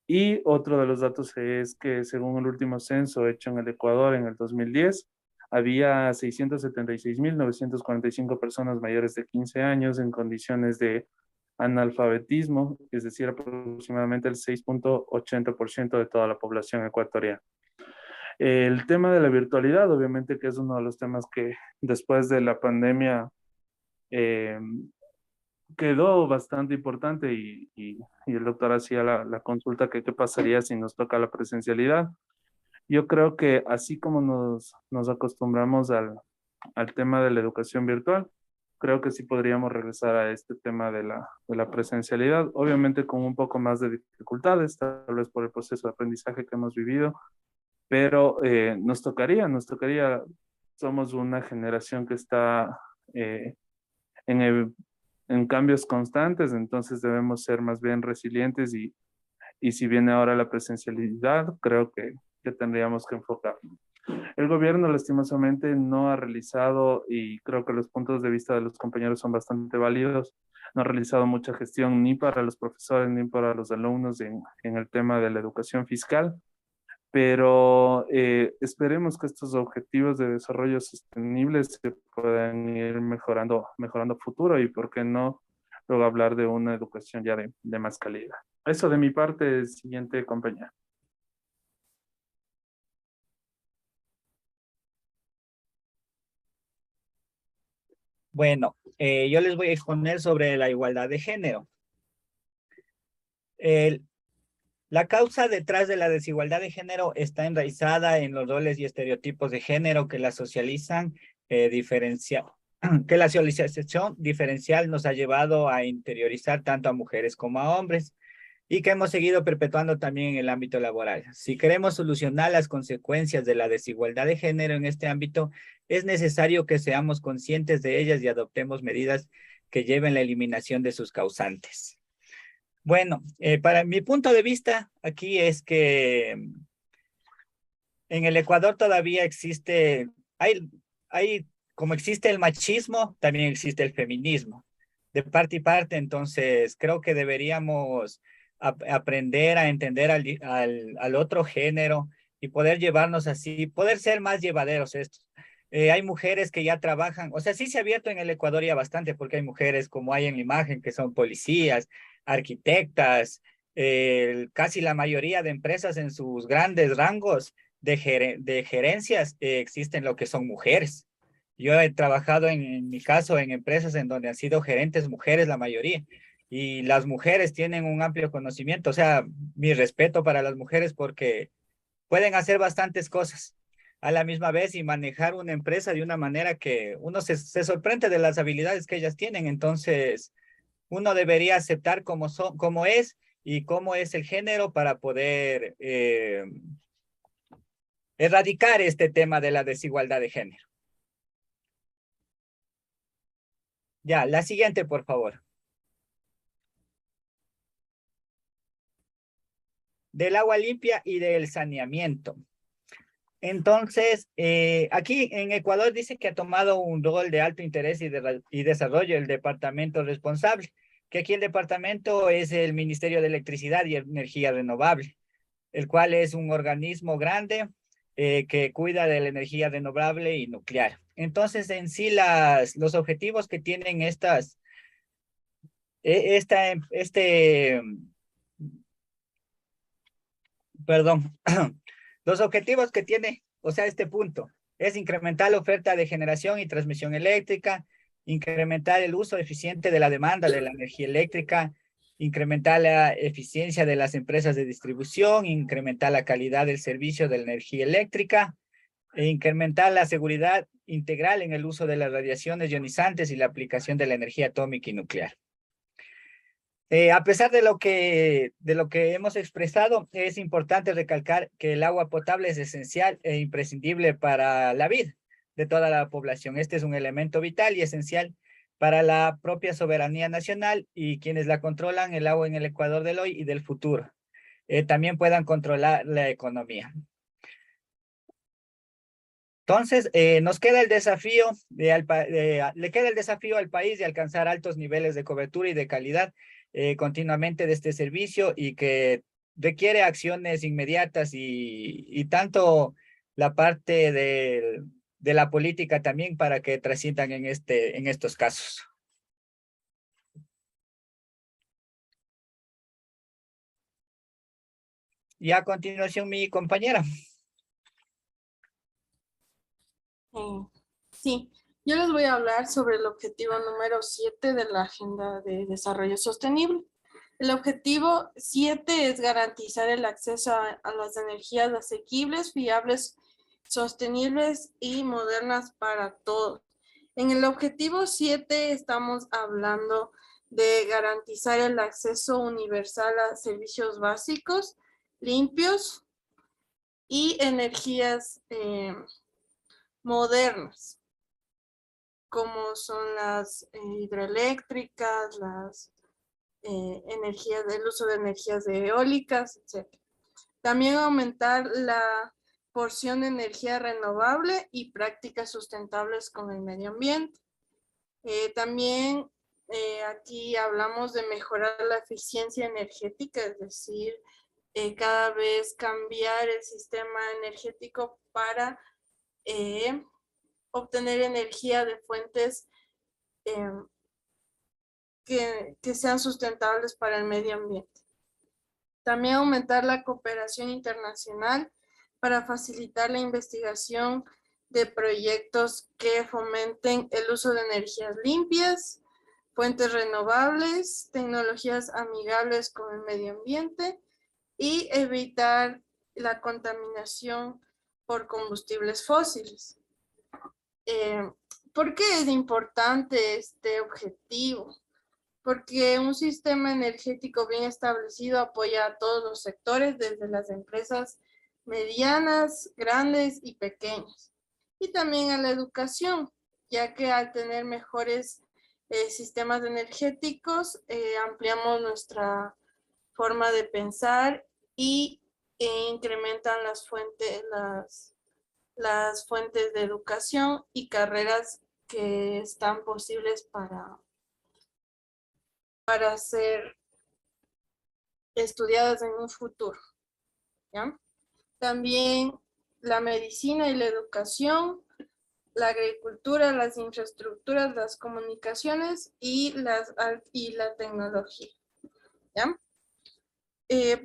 Y otro de los datos es que según el último censo hecho en el Ecuador en el 2010, había 676.945 personas mayores de 15 años en condiciones de analfabetismo, es decir, aproximadamente el 6.80% de toda la población ecuatoriana. El tema de la virtualidad, obviamente que es uno de los temas que después de la pandemia quedó bastante importante y el doctor hacía la consulta que qué pasaría si nos toca la presencialidad. Yo creo que así como nos acostumbramos al tema de la educación virtual, creo que sí podríamos regresar a este tema de la presencialidad, obviamente con un poco más de dificultades, tal vez por el proceso de aprendizaje que hemos vivido, pero nos tocaría, somos una generación que está en cambios constantes, entonces debemos ser más bien resilientes y si viene ahora la presencialidad, creo que tendríamos que enfocarnos. El gobierno lastimosamente no ha realizado, y creo que los puntos de vista de los compañeros son bastante válidos, no ha realizado mucha gestión ni para los profesores ni para los alumnos en el tema de la educación fiscal, pero esperemos que estos objetivos de desarrollo sostenible se puedan ir mejorando futuro y por qué no luego hablar de una educación ya de más calidad. Eso de mi parte, siguiente compañero. Bueno, yo les voy a exponer sobre la igualdad de género. La causa detrás de la desigualdad de género está enraizada en los roles y estereotipos de género que la socializan que la socialización diferencial nos ha llevado a interiorizar tanto a mujeres como a hombres y que hemos seguido perpetuando también en el ámbito laboral. Si queremos solucionar las consecuencias de la desigualdad de género en este ámbito, es necesario que seamos conscientes de ellas y adoptemos medidas que lleven la eliminación de sus causantes. Bueno, para mi punto de vista aquí es que en el Ecuador todavía existe, como existe el machismo, también existe el feminismo, de parte y parte. Entonces creo que deberíamos aprender a entender al otro género y poder llevarnos así, poder ser más llevaderos estos. Hay mujeres que ya trabajan, o sea, sí se ha abierto en el Ecuador ya bastante, porque hay mujeres como hay en la imagen que son policías, arquitectas, casi la mayoría de empresas en sus grandes rangos de gerencias existen lo que son mujeres. Yo he trabajado en mi caso en empresas en donde han sido gerentes mujeres la mayoría y las mujeres tienen un amplio conocimiento, o sea, mi respeto para las mujeres porque pueden hacer bastantes cosas a la misma vez y manejar una empresa de una manera que uno se sorprende de las habilidades que ellas tienen. Entonces, uno debería aceptar cómo es y cómo es el género para poder erradicar este tema de la desigualdad de género. Ya, la siguiente, por favor. Del agua limpia y del saneamiento. Entonces, aquí en Ecuador dice que ha tomado un rol de alto interés y desarrollo el departamento responsable, que aquí el departamento es el Ministerio de Electricidad y Energía Renovable, el cual es un organismo grande que cuida de la energía renovable y nuclear. Entonces, en sí, los objetivos que tienen perdón, los objetivos que tiene, o sea, este punto, es incrementar la oferta de generación y transmisión eléctrica, incrementar el uso eficiente de la demanda de la energía eléctrica, incrementar la eficiencia de las empresas de distribución, incrementar la calidad del servicio de la energía eléctrica, e incrementar la seguridad integral en el uso de las radiaciones ionizantes y la aplicación de la energía atómica y nuclear. A pesar de lo que hemos expresado, es importante recalcar que el agua potable es esencial e imprescindible para la vida de toda la población. Este es un elemento vital y esencial para la propia soberanía nacional y quienes la controlan el agua en el Ecuador del hoy y del futuro. También puedan controlar la economía. Entonces, nos queda el desafío le queda el desafío al país de alcanzar altos niveles de cobertura y de calidad continuamente de este servicio y que requiere acciones inmediatas y tanto la parte de la política también para que trasciendan en estos casos. Y a continuación mi compañera. Sí, yo les voy a hablar sobre el objetivo número 7 de la Agenda de Desarrollo Sostenible. El objetivo 7 es garantizar el acceso a las energías asequibles, fiables, sostenibles y modernas para todos. En el objetivo 7 estamos hablando de garantizar el acceso universal a servicios básicos, limpios y energías modernas, como son las hidroeléctricas, las energías, el uso de energías eólicas, etc. También aumentar la porción de energía renovable y prácticas sustentables con el medio ambiente. También aquí hablamos de mejorar la eficiencia energética, es decir, cada vez cambiar el sistema energético para obtener energía de fuentes que sean sustentables para el medio ambiente. También aumentar la cooperación internacional para facilitar la investigación de proyectos que fomenten el uso de energías limpias, fuentes renovables, tecnologías amigables con el medio ambiente y evitar la contaminación por combustibles fósiles. ¿Por qué es importante este objetivo? Porque un sistema energético bien establecido apoya a todos los sectores, desde las empresas medianas, grandes y pequeñas. Y también a la educación, ya que al tener mejores sistemas energéticos, ampliamos nuestra forma de pensar y incrementan las fuentes de educación y carreras que están posibles para ser estudiadas en un futuro, ¿ya? También la medicina y la educación, la agricultura, las infraestructuras, las comunicaciones y la tecnología, ¿ya?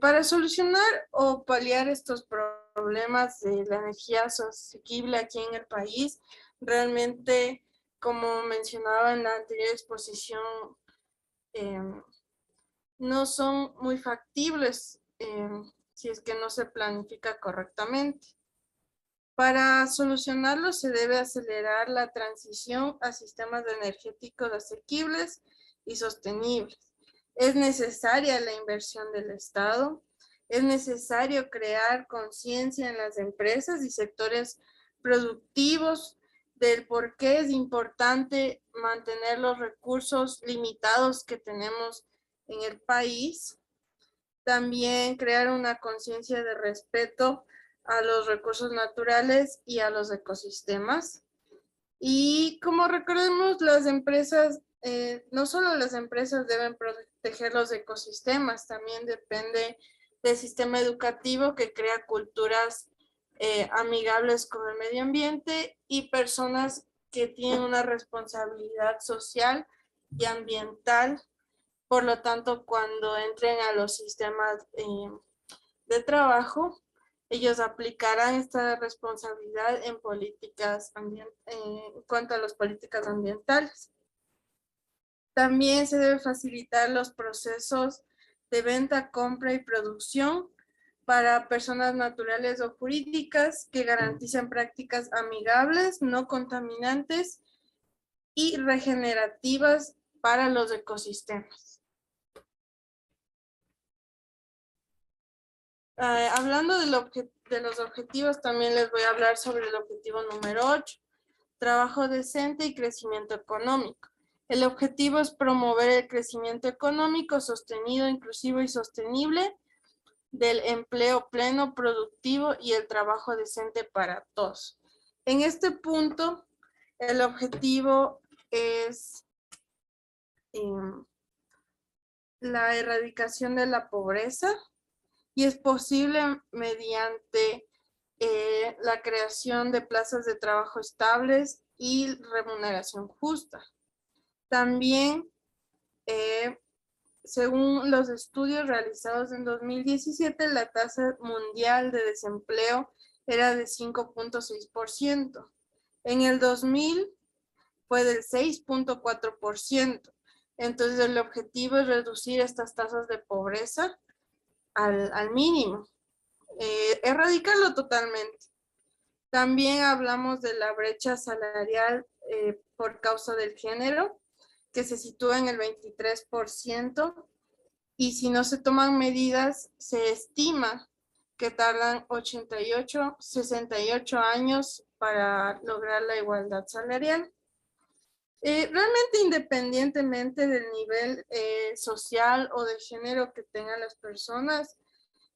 Para solucionar o paliar estos problemas de la energía asequible aquí en el país, realmente, como mencionaba en la anterior exposición, no son muy factibles si es que no se planifica correctamente. Para solucionarlo se debe acelerar la transición a sistemas energéticos asequibles y sostenibles. Es necesaria la inversión del Estado, es necesario crear conciencia en las empresas y sectores productivos del por qué es importante mantener los recursos limitados que tenemos en el país. También crear una conciencia de respeto a los recursos naturales y a los ecosistemas. Y como recordemos, las empresas, no solo las empresas deben proteger los ecosistemas, también depende del sistema educativo que crea culturas amigables con el medio ambiente y personas que tienen una responsabilidad social y ambiental. Por lo tanto, cuando entren a los sistemas de trabajo, ellos aplicarán esta responsabilidad en políticas en cuanto a las políticas ambientales. También se debe facilitar los procesos de venta, compra y producción para personas naturales o jurídicas que garanticen prácticas amigables, no contaminantes y regenerativas para los ecosistemas. Hablando de los objetivos, también les voy a hablar sobre el objetivo número 8, trabajo decente y crecimiento económico. El objetivo es promover el crecimiento económico sostenido, inclusivo y sostenible, del empleo pleno, productivo y el trabajo decente para todos. En este punto, el objetivo es la erradicación de la pobreza, y es posible mediante la creación de plazas de trabajo estables y remuneración justa. También, según los estudios realizados en 2017, la tasa mundial de desempleo era de 5.6%. En el 2000 fue del 6.4%. Entonces, el objetivo es reducir estas tasas de pobreza al mínimo, erradicarlo totalmente. También hablamos de la brecha salarial por causa del género, que se sitúa en el 23%, y si no se toman medidas, se estima que tardan 68 años para lograr la igualdad salarial. Realmente, independientemente del nivel social o de género que tengan las personas,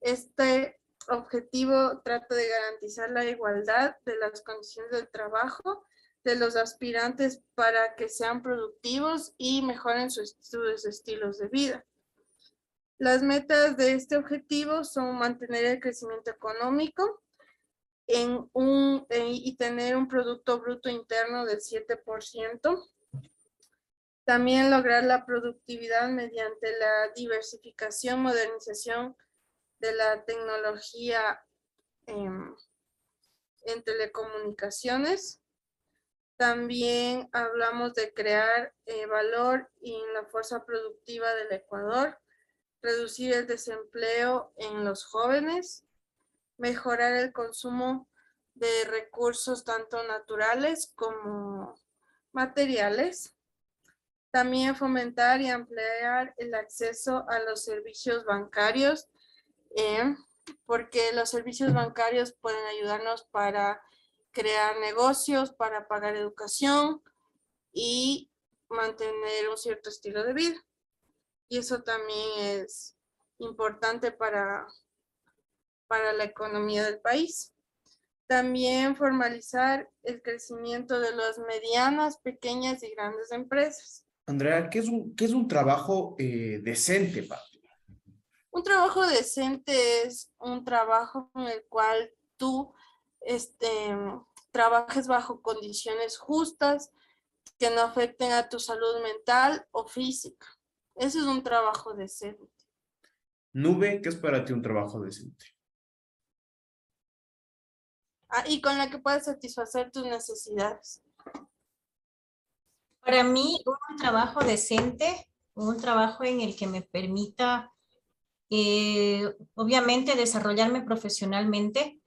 este objetivo trata de garantizar la igualdad de las condiciones del trabajo de los aspirantes para que sean productivos y mejoren sus estilos de vida. Las metas de este objetivo son mantener el crecimiento económico y tener un Producto Bruto Interno del 7%. También lograr la productividad mediante la diversificación, modernización de la tecnología en telecomunicaciones. También hablamos de crear valor en la fuerza productiva del Ecuador, reducir el desempleo en los jóvenes, mejorar el consumo de recursos tanto naturales como materiales. También fomentar y ampliar el acceso a los servicios bancarios, porque los servicios bancarios pueden ayudarnos para crear negocios, para pagar educación y mantener un cierto estilo de vida. Y eso también es importante para la economía del país. También formalizar el crecimiento de las medianas, pequeñas y grandes empresas. Andrea, ¿qué es un trabajo decente, Pati? Un trabajo decente es un trabajo en el cual tú trabajes bajo condiciones justas que no afecten a tu salud mental o física. Ese es un trabajo decente. Nube, ¿qué es para ti un trabajo decente? Y con la que puedes satisfacer tus necesidades. Para mí, un trabajo decente, un trabajo en el que me permita, obviamente, desarrollarme profesionalmente,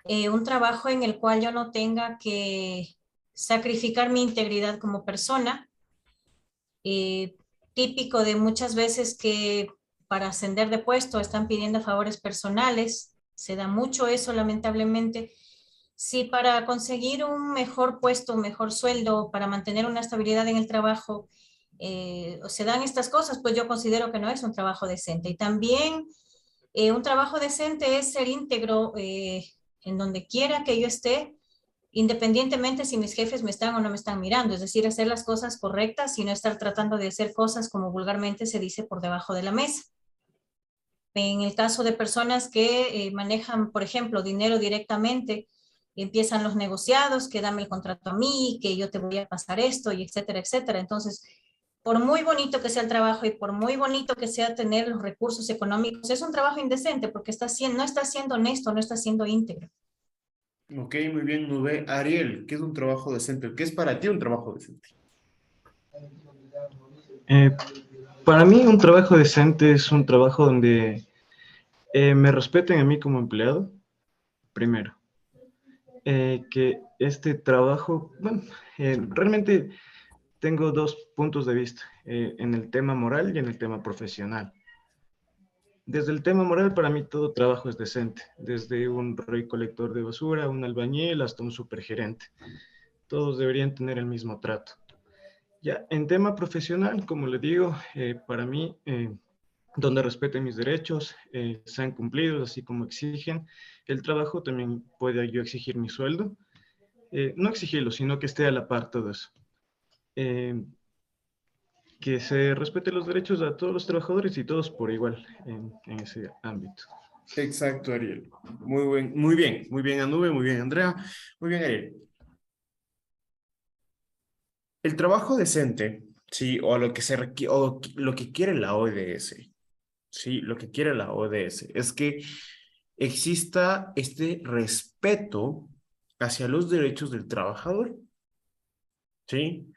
un trabajo en el cual yo no tenga que sacrificar mi integridad como persona, típico de muchas veces que para ascender de puesto están pidiendo favores personales, se da mucho eso lamentablemente, Si para conseguir un mejor puesto, un mejor sueldo, para mantener una estabilidad en el trabajo, se dan estas cosas, pues yo considero que no es un trabajo decente. Y también un trabajo decente es ser íntegro en donde quiera que yo esté, independientemente si mis jefes me están o no me están mirando, es decir, hacer las cosas correctas y no estar tratando de hacer cosas como vulgarmente se dice por debajo de la mesa. En el caso de personas que manejan, por ejemplo, dinero directamente, empiezan los negociados, que dame el contrato a mí, que yo te voy a pasar esto, y etcétera, etcétera. Entonces, por muy bonito que sea el trabajo y por muy bonito que sea tener los recursos económicos, es un trabajo indecente porque no está siendo honesto, no está siendo íntegro. Ok, muy bien, Nube. Ariel, ¿qué es un trabajo decente? ¿Qué es para ti un trabajo decente? Eh, para mí un trabajo decente es un trabajo donde me respeten a mí como empleado, primero. Que este trabajo, bueno, realmente tengo dos puntos de vista, en el tema moral y en el tema profesional. Desde el tema moral, para mí todo trabajo es decente, desde un recolector de basura, un albañil, hasta un supergerente. Todos deberían tener el mismo trato. Ya, en tema profesional, como le digo, para mí, donde respeten mis derechos, sean cumplidos, así como exigen el trabajo, también pueda yo exigir mi sueldo. No exigirlo, sino que esté a la par todo eso. Que se respete los derechos a todos los trabajadores y todos por igual en ese ámbito. Exacto, Ariel. Muy bien, Anube, muy bien, Andrea, muy bien, Ariel. El trabajo decente, sí, o lo que se requiere, o lo que quiere la ODS, sí, lo que quiere la ODS es que exista este respeto hacia los derechos del trabajador, sí,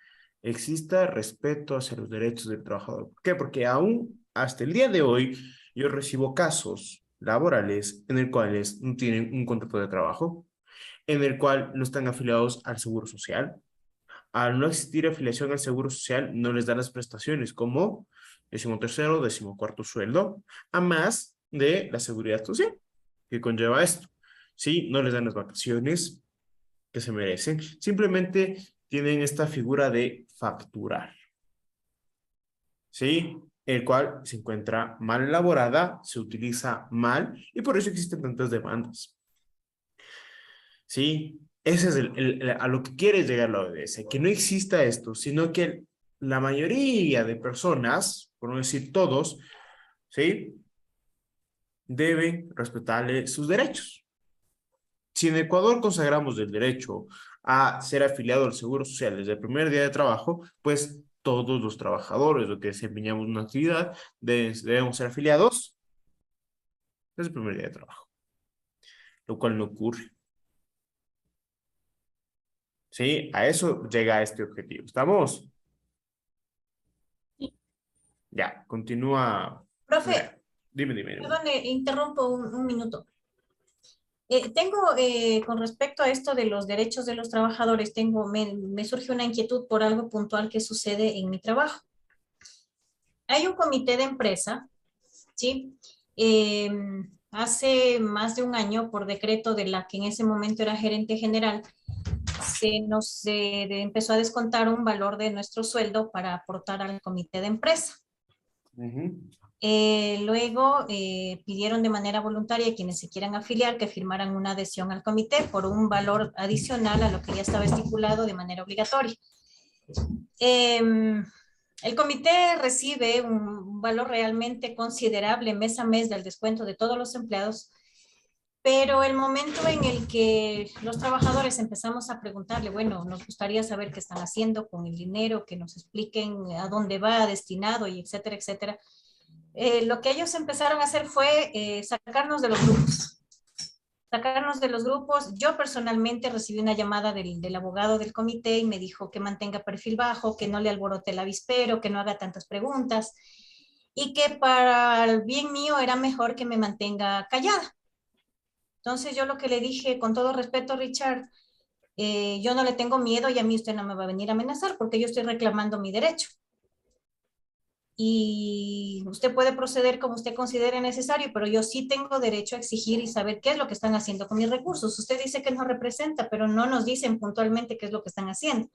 exista respeto hacia los derechos del trabajador. ¿Por qué? Porque aún hasta el día de hoy yo recibo casos laborales en el cuales no tienen un contrato de trabajo, en el cual no están afiliados al Seguro Social. Al no existir afiliación al Seguro Social, no les dan las prestaciones como 13º, 14º sueldo, a más de la seguridad social que conlleva esto. Sí, no les dan las vacaciones que se merecen, simplemente tienen esta figura de facturar. ¿Sí? El cual se encuentra mal elaborada, se utiliza mal y por eso existen tantas demandas. ¿Sí? Ese es a lo que quiere llegar la ODS, que no exista esto, sino que la mayoría de personas, por no decir todos, ¿sí? Deben respetarle sus derechos. Si en Ecuador consagramos el derecho a ser afiliado al Seguro Social desde el primer día de trabajo, pues todos los trabajadores o que desempeñamos una actividad debemos ser afiliados desde el primer día de trabajo, lo cual no ocurre. ¿Sí? A eso llega este objetivo. ¿Estamos? Sí. Ya, continúa. Profe, Dime. perdón, interrumpo un minuto. Tengo, con respecto a esto de los derechos de los trabajadores, me surge una inquietud por algo puntual que sucede en mi trabajo. Hay un comité de empresa, ¿sí? Hace más de un año, por decreto de la que en ese momento era gerente general, se nos empezó a descontar un valor de nuestro sueldo para aportar al comité de empresa. Luego pidieron de manera voluntaria a quienes se quieran afiliar que firmaran una adhesión al comité por un valor adicional a lo que ya estaba estipulado de manera obligatoria. El comité recibe un valor realmente considerable mes a mes del descuento de todos los empleados, pero el momento en el que los trabajadores empezamos a preguntarle, bueno, nos gustaría saber qué están haciendo con el dinero, que nos expliquen a dónde va destinado y etcétera, etcétera. Lo que ellos empezaron a hacer fue sacarnos de los grupos. Sacarnos de los grupos. Yo personalmente recibí una llamada del abogado del comité y me dijo que mantenga perfil bajo, que no le alborote el avispero, que no haga tantas preguntas y que para el bien mío era mejor que me mantenga callada. Entonces yo lo que le dije, con todo respeto, Richard, yo no le tengo miedo y a mí usted no me va a venir a amenazar porque yo estoy reclamando mi derecho. y usted puede proceder como usted considere necesario, pero yo sí tengo derecho a exigir y saber qué es lo que están haciendo con mis recursos. Usted dice que nos representa, pero no nos dicen puntualmente qué es lo que están haciendo.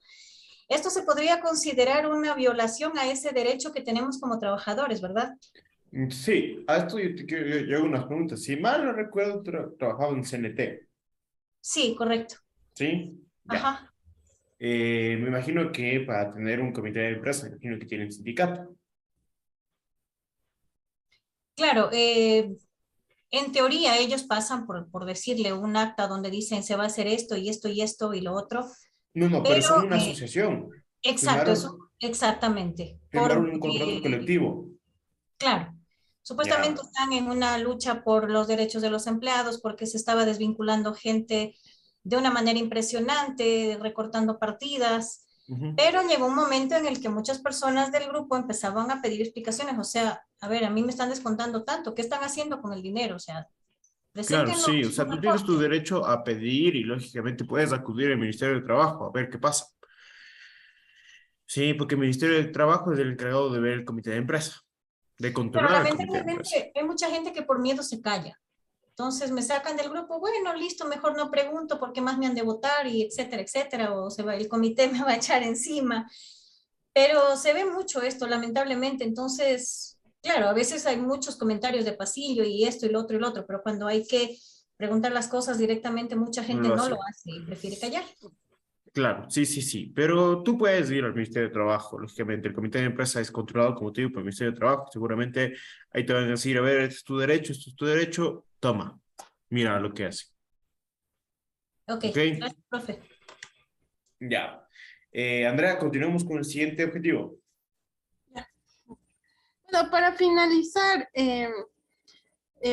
Esto se podría considerar una violación a ese derecho que tenemos como trabajadores, ¿verdad? Sí, a esto yo hago unas preguntas. Si mal no recuerdo, trabajaba en CNT, Sí, correcto. ¿sí? Ya. Ajá. Me imagino que para tener un comité de empresa, me imagino que tienen sindicato. Claro, en teoría ellos pasan por decirle un acta donde dicen se va a hacer esto y esto y esto y lo otro, No, no, pero pero son una asociación. exacto, eso, exactamente. Firmaron un contrato colectivo. Claro, supuestamente Ya. están en una lucha por los derechos de los empleados porque se estaba desvinculando gente de una manera impresionante, recortando partidas, Ujú. pero llegó un momento en el que muchas personas del grupo empezaban a pedir explicaciones, o sea, a ver, a mí me están descontando tanto, ¿qué están haciendo con el dinero? O sea, Claro, preséntenlo sí, o como sea, tú tienes reporte. tu derecho a pedir y lógicamente puedes acudir al Ministerio de Trabajo a ver qué pasa. Sí, porque el Ministerio de Trabajo es el encargado de ver el comité de empresa, de Pero controlar el comité de empresa. lamentablemente hay mucha gente que por miedo se calla. Entonces me sacan del grupo, bueno, listo, mejor no pregunto porque más me han de votar y etcétera, etcétera, o se va, el comité me va a echar encima. Pero se ve mucho esto, lamentablemente. Entonces, claro, a veces hay muchos comentarios de pasillo y esto y lo otro y lo otro, pero cuando hay que preguntar las cosas directamente, mucha No gente lo no lo hace. hace y prefiere callar. Claro, sí, sí, sí, pero tú puedes ir al Ministerio de Trabajo, lógicamente. El comité de empresa es controlado, como te digo, por el Ministerio de Trabajo. Seguramente ahí te van a decir, a ver, este es tu derecho, esto es tu derecho, toma, mira lo que hace. Ok, ¿Ok? gracias, profe. Ya. Andrea, continuemos con el siguiente objetivo. Bueno, para finalizar,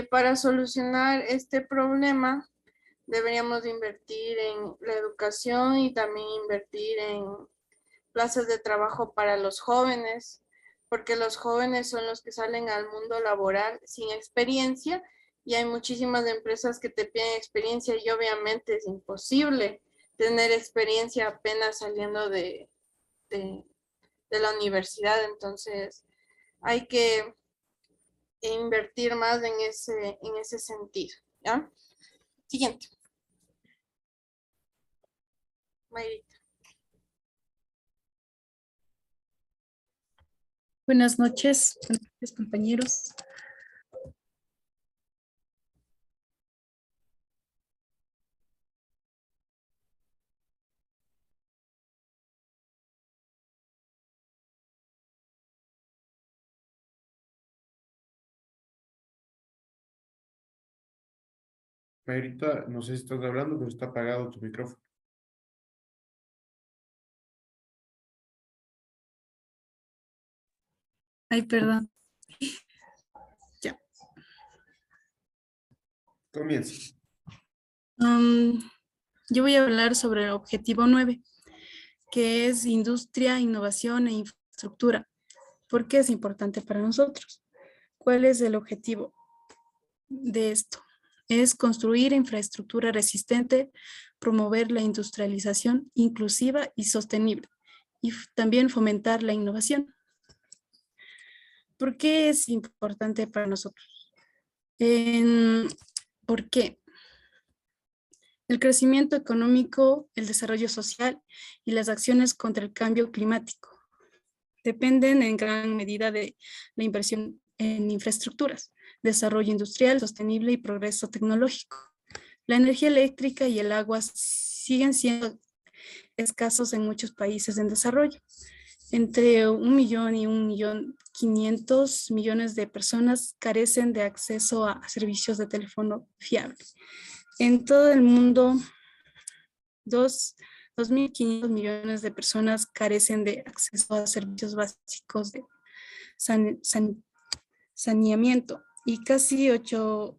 para solucionar este problema, deberíamos de invertir en la educación y también invertir en plazas de trabajo para los jóvenes, porque los jóvenes son los que salen al mundo laboral sin experiencia y hay muchísimas empresas que te piden experiencia y obviamente es imposible tener experiencia apenas saliendo de, de la universidad, entonces hay que invertir más en ese sentido, ¿ya? Siguiente. Mayrita. Buenas noches, compañeros. Mayrita, no sé si estás hablando, pero está apagado tu micrófono. Ay, perdón. Ya. Comienza. Yo voy a hablar sobre el objetivo 9, que es industria, innovación e infraestructura. ¿Por qué es importante para nosotros? ¿Cuál es el objetivo de esto? Es construir infraestructura resistente, promover la industrialización inclusiva y sostenible, y también fomentar la innovación. ¿Por qué es importante para nosotros? ¿Por qué? El crecimiento económico, el desarrollo social y las acciones contra el cambio climático dependen en gran medida de la inversión en infraestructuras, desarrollo industrial sostenible y progreso tecnológico. La energía eléctrica y el agua siguen siendo escasos en muchos países en desarrollo. Entre 1 millón y 1.500.000.000 de personas carecen de acceso a servicios de teléfono fiable. En todo el mundo, 2.500 millones de personas carecen de acceso a servicios básicos de saneamiento y casi 8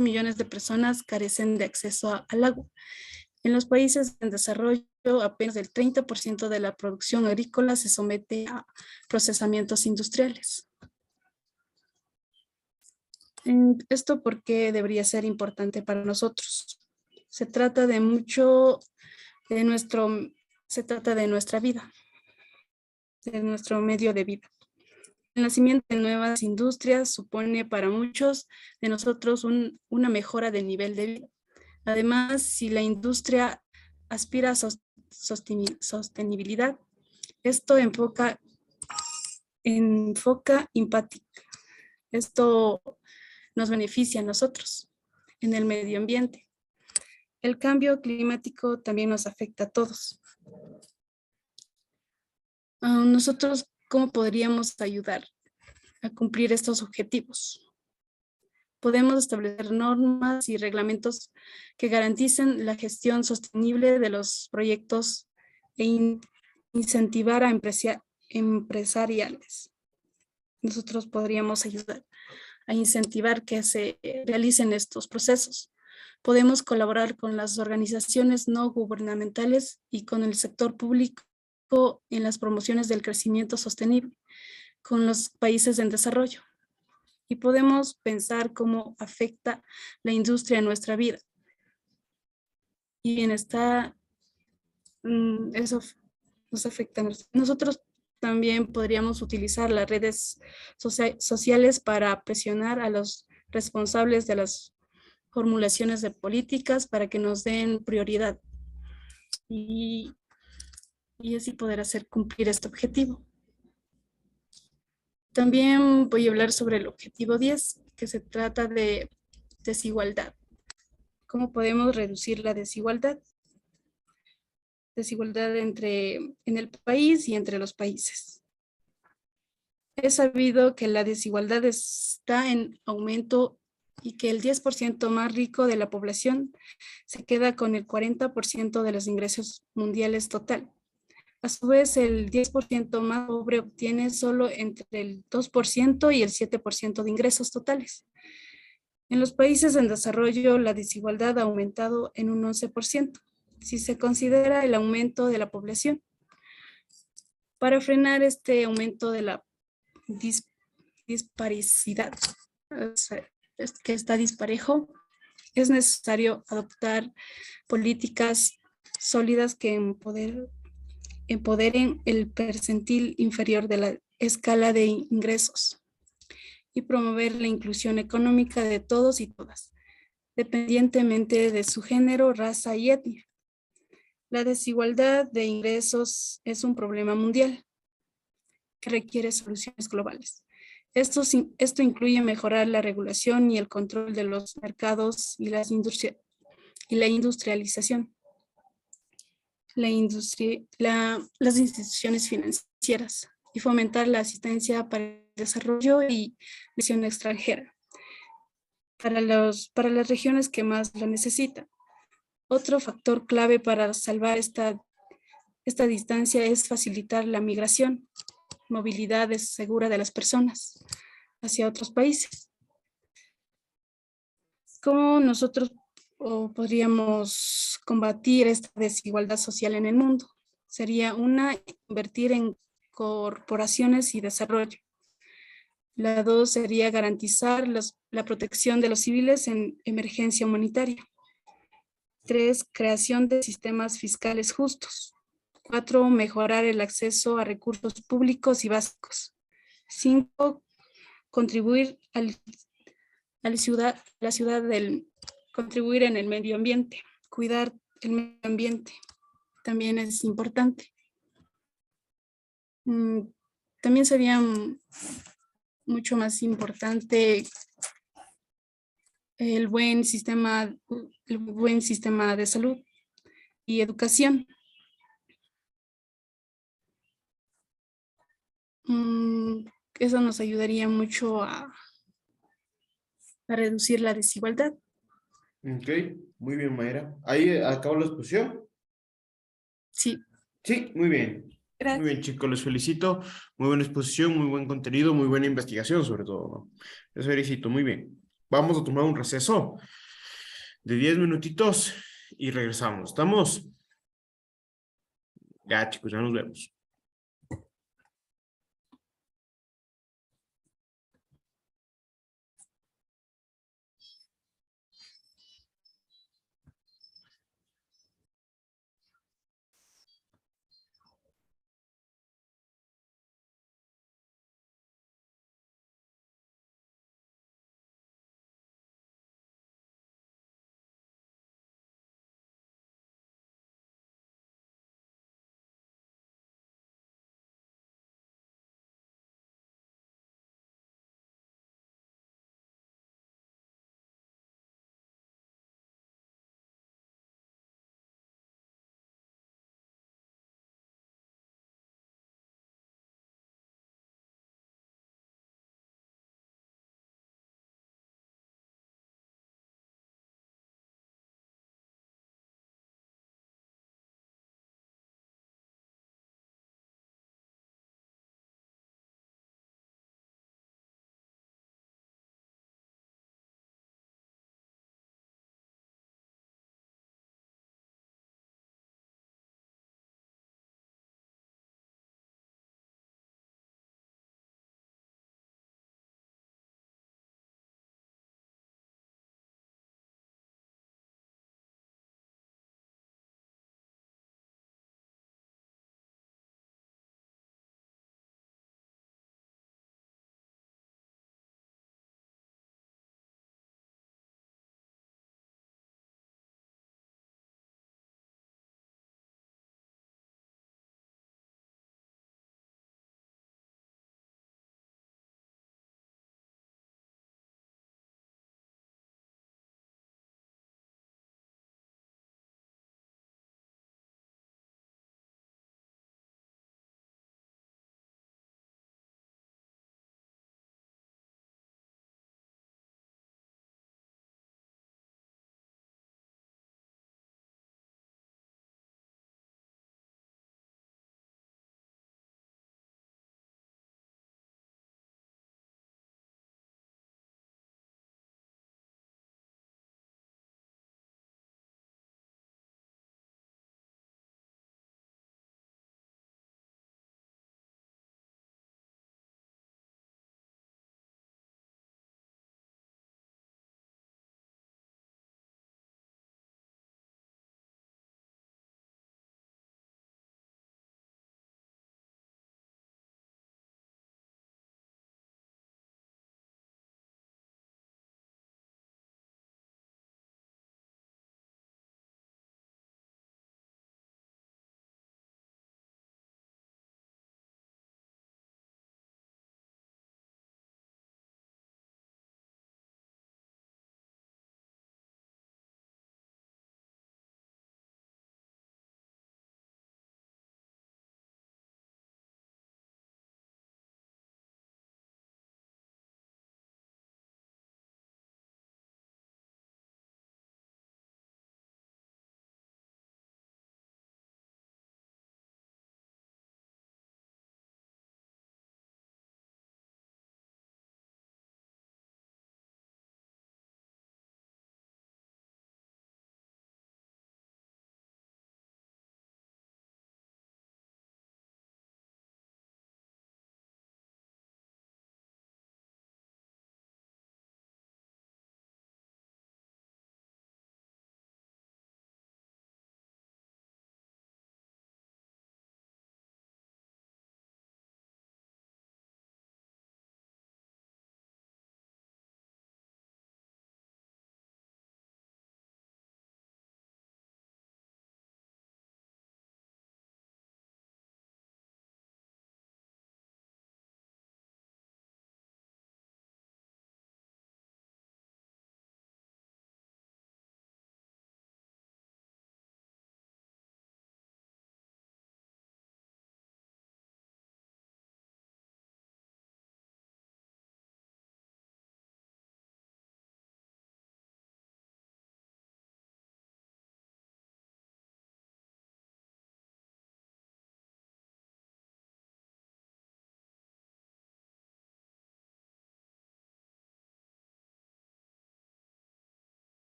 millones de personas carecen de acceso al agua. En los países en desarrollo, apenas el 30% de la producción agrícola se somete a procesamientos industriales. ¿Esto por qué debería ser importante para nosotros? Se trata de mucho se trata de nuestra vida. de nuestro medio de vida. El nacimiento de nuevas industrias supone para muchos de nosotros una mejora del nivel de vida. Además, si la industria aspira a sostenibilidad, esto enfoca empática. Esto nos beneficia a nosotros en el medio ambiente. El cambio climático también nos afecta a todos. Nosotros, ¿cómo podríamos ayudar a cumplir estos objetivos? Podemos establecer normas y reglamentos que garanticen la gestión sostenible de los proyectos e incentivar a empresariales. Nosotros podríamos ayudar a incentivar que se realicen estos procesos. Podemos colaborar con las organizaciones no gubernamentales y con el sector público en las promociones del crecimiento sostenible con los países en desarrollo. Y podemos pensar cómo afecta la industria en nuestra vida. Y bienestar, eso nos afecta. Nosotros también podríamos utilizar las redes sociales para presionar a los responsables de las formulaciones de políticas para que nos den prioridad y así poder hacer cumplir este objetivo. También voy a hablar sobre el objetivo 10, que se trata de desigualdad. ¿Cómo podemos reducir la desigualdad? Desigualdad en el país y entre los países. Es sabido que la desigualdad está en aumento y que el 10% más rico de la población se queda con el 40% de los ingresos mundiales total. A su vez, el 10% más pobre obtiene solo entre el 2% y el 7% de ingresos totales. En los países en desarrollo, la desigualdad ha aumentado en un 11%, si se considera el aumento de la población. Para frenar este aumento de la disparidad, que está disparejo, es necesario adoptar políticas sólidas que empoderen el percentil inferior de la escala de ingresos y promover la inclusión económica de todos y todas, dependientemente de su género, raza y etnia. La desigualdad de ingresos es un problema mundial que requiere soluciones globales. Esto incluye mejorar la regulación y el control de los mercados y la industrialización. Las instituciones financieras y fomentar la asistencia para el desarrollo y inversión extranjera para las regiones que más la necesitan. Otro factor clave para salvar esta distancia es facilitar la migración, movilidad segura de las personas hacia otros países. ¿Cómo nosotros podríamos combatir esta desigualdad social en el mundo? Sería invertir en corporaciones y desarrollo. La 2 sería garantizar la protección de los civiles en emergencia humanitaria. 3, creación de sistemas fiscales justos. 4, mejorar el acceso a recursos públicos y básicos. 5, contribuir contribuir en el medio ambiente, cuidar el medio ambiente, también es importante. También sería mucho más importante el buen sistema de salud y educación. Eso nos ayudaría mucho a reducir la desigualdad. Ok, muy bien, Mayra. ¿Ahí acabó la exposición? Sí. Sí, muy bien. Gracias. Muy bien, chicos, les felicito. Muy buena exposición, muy buen contenido, muy buena investigación, sobre todo, ¿no? Les felicito, muy bien. Vamos a tomar un receso de 10 minutitos y regresamos. ¿Estamos? Ya, chicos, ya nos vemos.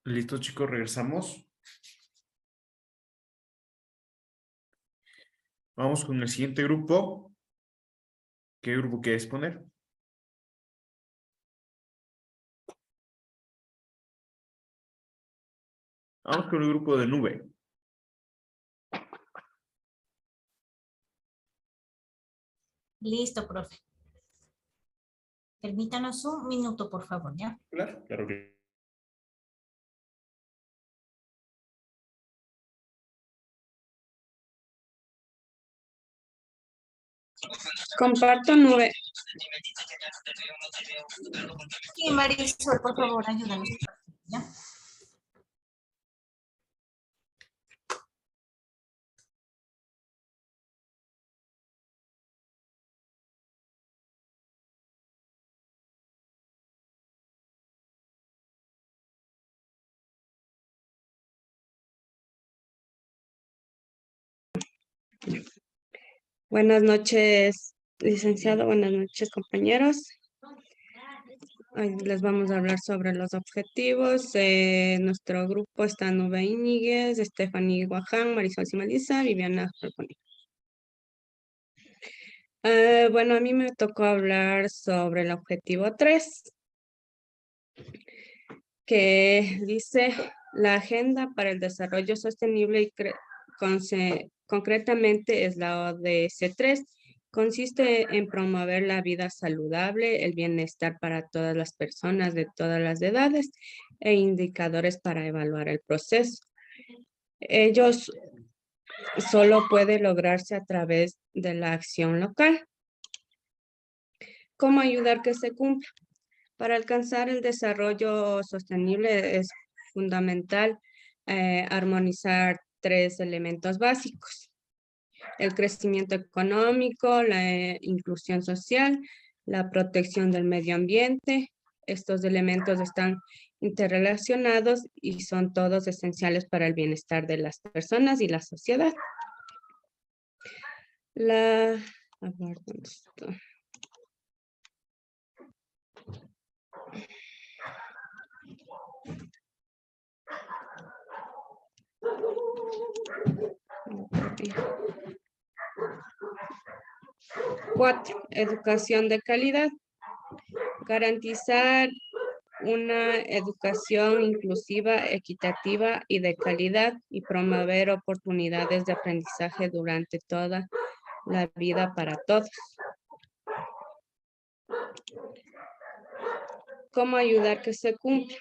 Listo, chicos, regresamos. Vamos con el siguiente grupo. ¿Qué grupo quieres poner? Vamos con el grupo de nube. Listo, profe. Permítanos un minuto, por favor, ¿ya? Claro, claro que. Comparto nube. Sí, Marisol, por favor, ayúdanos. ¿Ya? Buenas noches, licenciado. Buenas noches, compañeros. Hoy les vamos a hablar sobre los objetivos. Nuestro grupo está Nube Íñiguez, Stephanie Guaján, Marisol Simaliza, Viviana Falconi. Bueno, a mí me tocó hablar sobre el objetivo 3, que dice la Agenda para el Desarrollo Sostenible y concretamente es la ODS 3. Consiste en promover la vida saludable, el bienestar para todas las personas de todas las edades e indicadores para evaluar el proceso. Ellos solo puede lograrse a través de la acción local. ¿Cómo ayudar que se cumpla? Para alcanzar el desarrollo sostenible es fundamental armonizar 3 elementos básicos: el crecimiento económico, la inclusión social, la protección del medio ambiente. Estos elementos están interrelacionados y son todos esenciales para el bienestar de las personas y la sociedad. Cuatro, educación de calidad. Garantizar una educación inclusiva, equitativa y de calidad y promover oportunidades de aprendizaje durante toda la vida para todos. ¿Cómo ayudar que se cumpla?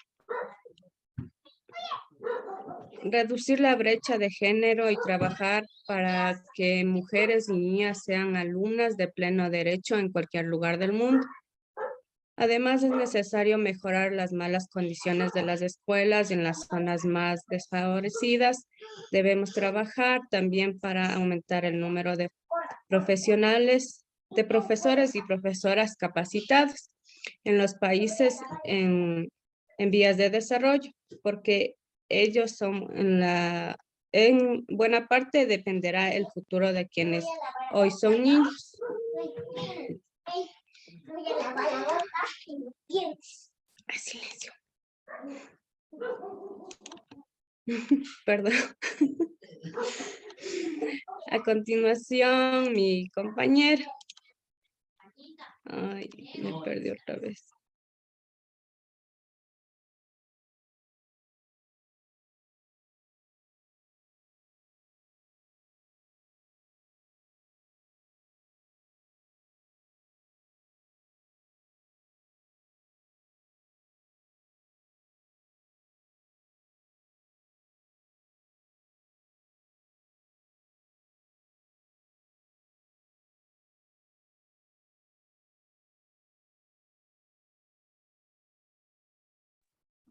Reducir la brecha de género y trabajar para que mujeres y niñas sean alumnas de pleno derecho en cualquier lugar del mundo. Además, es necesario mejorar las malas condiciones de las escuelas en las zonas más desfavorecidas. Debemos trabajar también para aumentar el número de profesionales, de profesores y profesoras capacitados en los países en vías de desarrollo, porque ellos son en buena parte dependerá el futuro de quienes hoy son niños. Voy a lavar la boca y los dientes. Silencio. Perdón. A continuación, mi compañera. Ay, me perdí otra vez.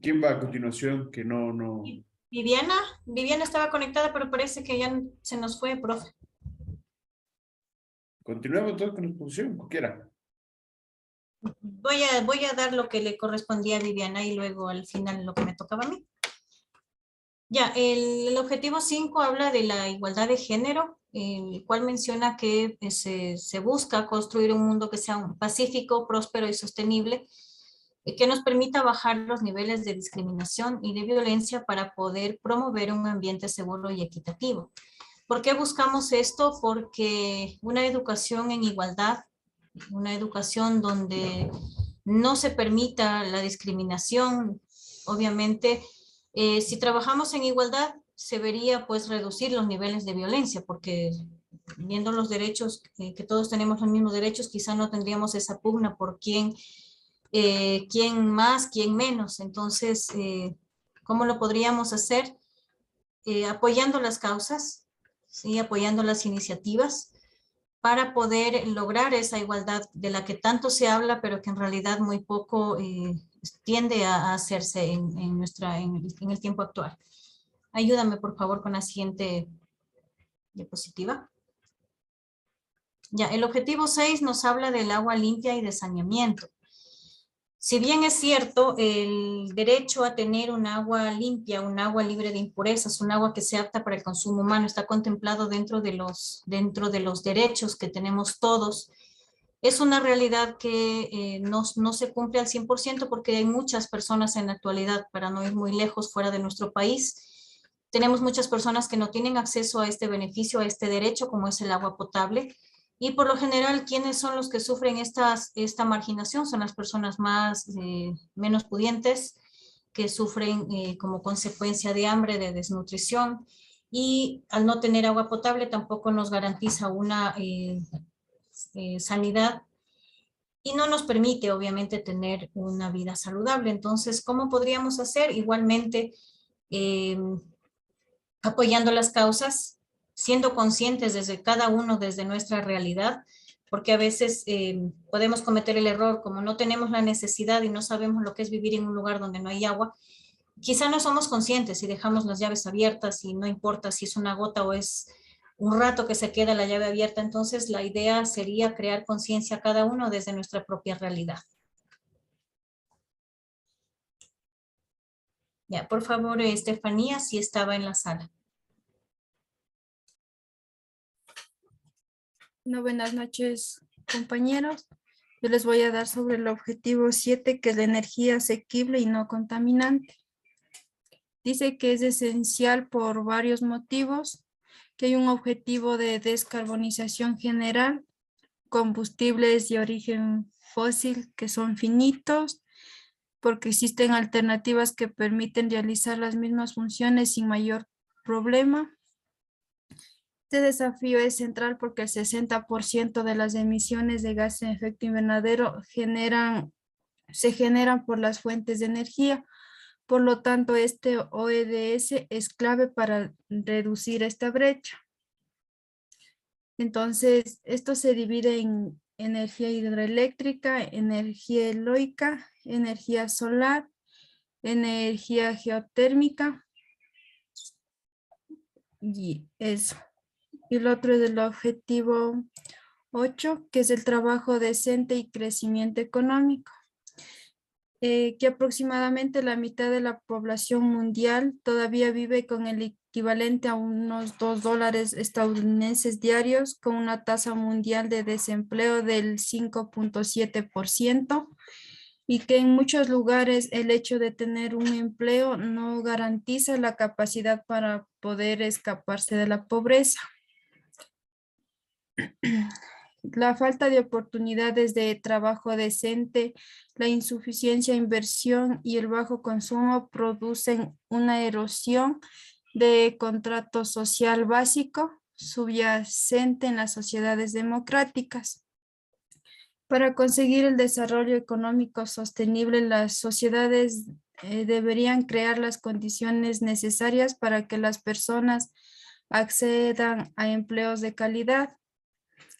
¿Quién va a continuación? Que no. Viviana estaba conectada, pero parece que ya se nos fue, profe. Continuemos entonces con la exposición, cualquiera. Voy a dar lo que le correspondía a Viviana y luego al final lo que me tocaba a mí. Ya, el objetivo 5 habla de la igualdad de género, el cual menciona que se busca construir un mundo que sea pacífico, próspero y sostenible, que nos permita bajar los niveles de discriminación y de violencia para poder promover un ambiente seguro y equitativo. ¿Por qué buscamos esto? Porque una educación en igualdad, una educación donde no se permita la discriminación, obviamente, si trabajamos en igualdad, se vería pues reducir los niveles de violencia, porque viendo los derechos, que todos tenemos los mismos derechos, quizá no tendríamos esa pugna por quién más, quién menos. Entonces, ¿cómo lo podríamos hacer? Apoyando las causas, ¿sí? Apoyando las iniciativas para poder lograr esa igualdad de la que tanto se habla, pero que en realidad muy poco tiende a hacerse en el tiempo actual. Ayúdame, por favor, con la siguiente diapositiva. Ya, el objetivo 6 nos habla del agua limpia y de saneamiento. Si bien es cierto, el derecho a tener un agua limpia, un agua libre de impurezas, un agua que sea apta para el consumo humano, está contemplado dentro de los derechos que tenemos todos, es una realidad que no se cumple al 100% porque hay muchas personas en la actualidad, para no ir muy lejos fuera de nuestro país, tenemos muchas personas que no tienen acceso a este beneficio, a este derecho, como es el agua potable. Y por lo general, ¿quiénes son los que sufren esta marginación? Son las personas menos pudientes, que sufren como consecuencia de hambre, de desnutrición, y al no tener agua potable tampoco nos garantiza una sanidad y no nos permite obviamente tener una vida saludable. Entonces, ¿cómo podríamos hacer? Igualmente, apoyando las causas, siendo conscientes desde cada uno, desde nuestra realidad, porque a veces podemos cometer el error, como no tenemos la necesidad y no sabemos lo que es vivir en un lugar donde no hay agua, quizá no somos conscientes y dejamos las llaves abiertas y no importa si es una gota o es un rato que se queda la llave abierta. Entonces la idea sería crear conciencia cada uno desde nuestra propia realidad. Ya, por favor, Estefanía, si estaba en la sala. No, buenas noches, compañeros. Yo les voy a dar sobre el objetivo 7, que es la energía asequible y no contaminante. Dice que es esencial por varios motivos, que hay un objetivo de descarbonización general, combustibles de origen fósil que son finitos, porque existen alternativas que permiten realizar las mismas funciones sin mayor problema. Este desafío es central porque el 60% de las emisiones de gases de efecto invernadero se generan por las fuentes de energía. Por lo tanto, este ODS es clave para reducir esta brecha. Entonces, esto se divide en energía hidroeléctrica, energía eólica, energía solar, energía geotérmica y eso. Y el otro es el objetivo 8, que es el trabajo decente y crecimiento económico. Que aproximadamente la mitad de la población mundial todavía vive con el equivalente a unos $2 estadounidenses diarios, con una tasa mundial de desempleo del 5.7%, y que en muchos lugares el hecho de tener un empleo no garantiza la capacidad para poder escaparse de la pobreza. La falta de oportunidades de trabajo decente, la insuficiencia de inversión y el bajo consumo producen una erosión de contrato social básico subyacente en las sociedades democráticas. Para conseguir el desarrollo económico sostenible, las sociedades deberían crear las condiciones necesarias para que las personas accedan a empleos de calidad,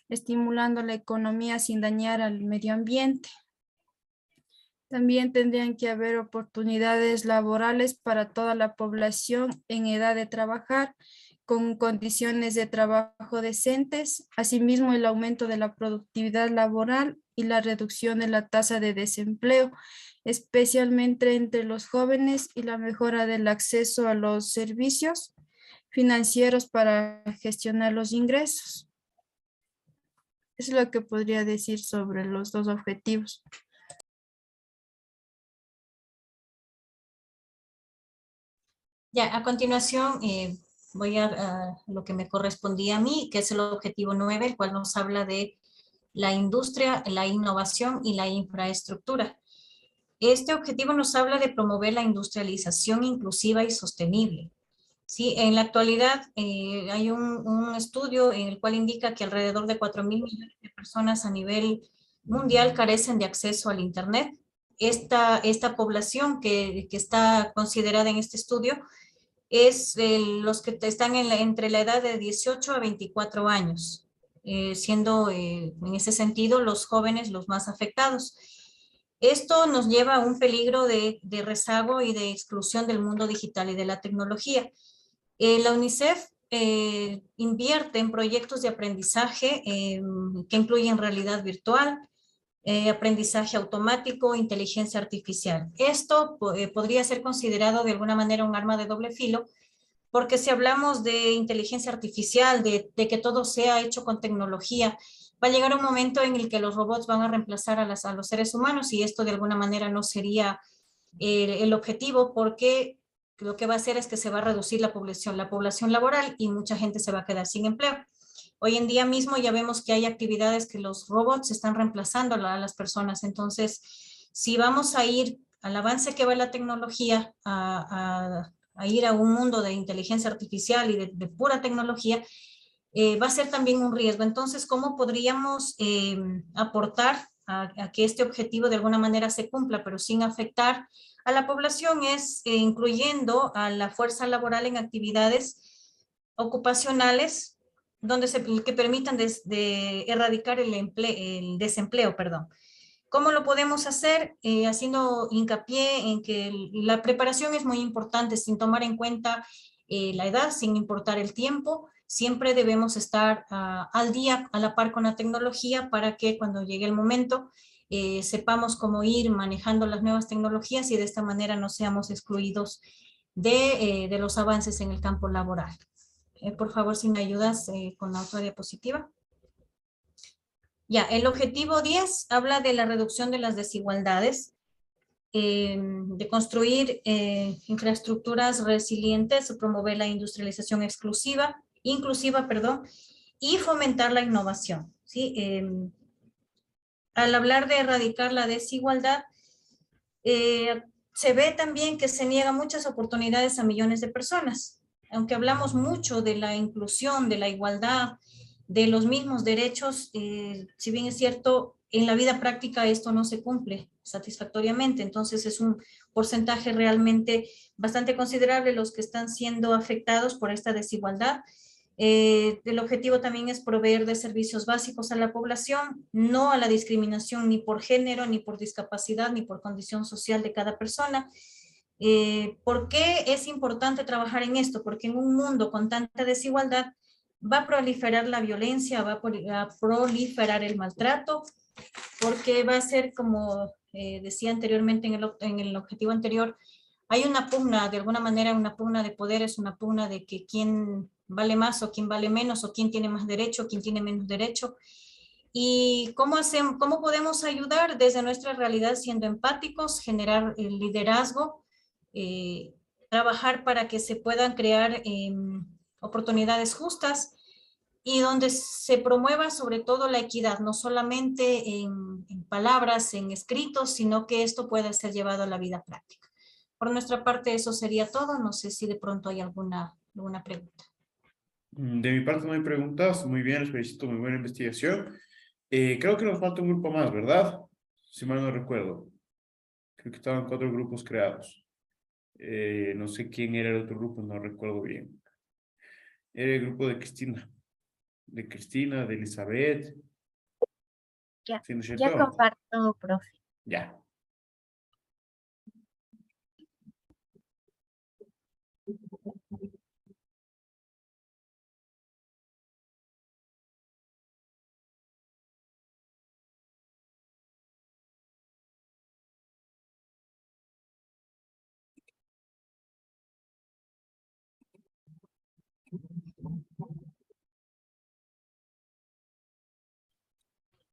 estimulando la economía sin dañar al medio ambiente. También tendrían que haber oportunidades laborales para toda la población en edad de trabajar, con condiciones de trabajo decentes, asimismo el aumento de la productividad laboral y la reducción de la tasa de desempleo, especialmente entre los jóvenes, y la mejora del acceso a los servicios financieros para gestionar los ingresos. Es lo que podría decir sobre los dos objetivos. Ya, a continuación voy a lo que me correspondía a mí, que es el objetivo 9, el cual nos habla de la industria, la innovación y la infraestructura. Este objetivo nos habla de promover la industrialización inclusiva y sostenible. Sí, en la actualidad hay un estudio en el cual indica que alrededor de 4.000 millones de personas a nivel mundial carecen de acceso al Internet. Esta población que está considerada en este estudio es los que están entre la edad de 18 a 24 años, siendo en ese sentido los jóvenes los más afectados. Esto nos lleva a un peligro de rezago y de exclusión del mundo digital y de la tecnología. La UNICEF invierte en proyectos de aprendizaje que incluyen realidad virtual, aprendizaje automático, inteligencia artificial. Esto podría ser considerado de alguna manera un arma de doble filo, porque si hablamos de inteligencia artificial, de que todo sea hecho con tecnología, va a llegar un momento en el que los robots van a reemplazar a los seres humanos y esto de alguna manera no sería el objetivo, porque lo que va a hacer es que se va a reducir la población laboral y mucha gente se va a quedar sin empleo. Hoy en día mismo ya vemos que hay actividades que los robots están reemplazando a las personas. Entonces, si vamos a ir al avance que va la tecnología, a ir a un mundo de inteligencia artificial y de pura tecnología, va a ser también un riesgo. Entonces, ¿cómo podríamos aportar a que este objetivo de alguna manera se cumpla, pero sin afectar a la población? Es incluyendo a la fuerza laboral en actividades ocupacionales que permitan erradicar el desempleo, perdón. ¿Cómo lo podemos hacer? Haciendo hincapié en que la preparación es muy importante, sin tomar en cuenta la edad, sin importar el tiempo. Siempre debemos estar al día, a la par con la tecnología, para que cuando llegue el momento sepamos cómo ir manejando las nuevas tecnologías y de esta manera no seamos excluidos de los avances en el campo laboral. Por favor, si me ayudas con la otra diapositiva. Ya, el objetivo 10 habla de la reducción de las desigualdades, de construir infraestructuras resilientes, promover la industrialización inclusiva, y fomentar la innovación, ¿sí? Al hablar de erradicar la desigualdad, se ve también que se niegan muchas oportunidades a millones de personas. Aunque hablamos mucho de la inclusión, de la igualdad, de los mismos derechos, si bien es cierto, en la vida práctica esto no se cumple satisfactoriamente. Entonces es un porcentaje realmente bastante considerable los que están siendo afectados por esta desigualdad. El objetivo también es proveer de servicios básicos a la población, no a la discriminación ni por género, ni por discapacidad, ni por condición social de cada persona. ¿Por qué es importante trabajar en esto? Porque en un mundo con tanta desigualdad va a proliferar la violencia, va a proliferar el maltrato, porque va a ser, como decía anteriormente en el objetivo anterior, hay una pugna, de alguna manera una pugna de poderes, una pugna de que quién vale más o quién vale menos, o quién tiene más derecho, quién tiene menos derecho. ¿Y cómo podemos ayudar desde nuestra realidad siendo empáticos, generar el liderazgo, trabajar para que se puedan crear oportunidades justas y donde se promueva sobre todo la equidad, no solamente en palabras, en escritos, sino que esto pueda ser llevado a la vida práctica? Por nuestra parte eso sería todo. No sé si de pronto hay alguna pregunta. De mi parte no hay preguntas. Muy bien, les felicito, muy buena investigación. Creo que nos falta un grupo más, ¿verdad? Si mal no recuerdo. Creo que estaban 4 grupos creados. No sé quién era el otro grupo, no recuerdo bien. Era el grupo de Cristina. De Elizabeth. Ya, ¿Sí, no es ya cierto? comparto, profe. Ya.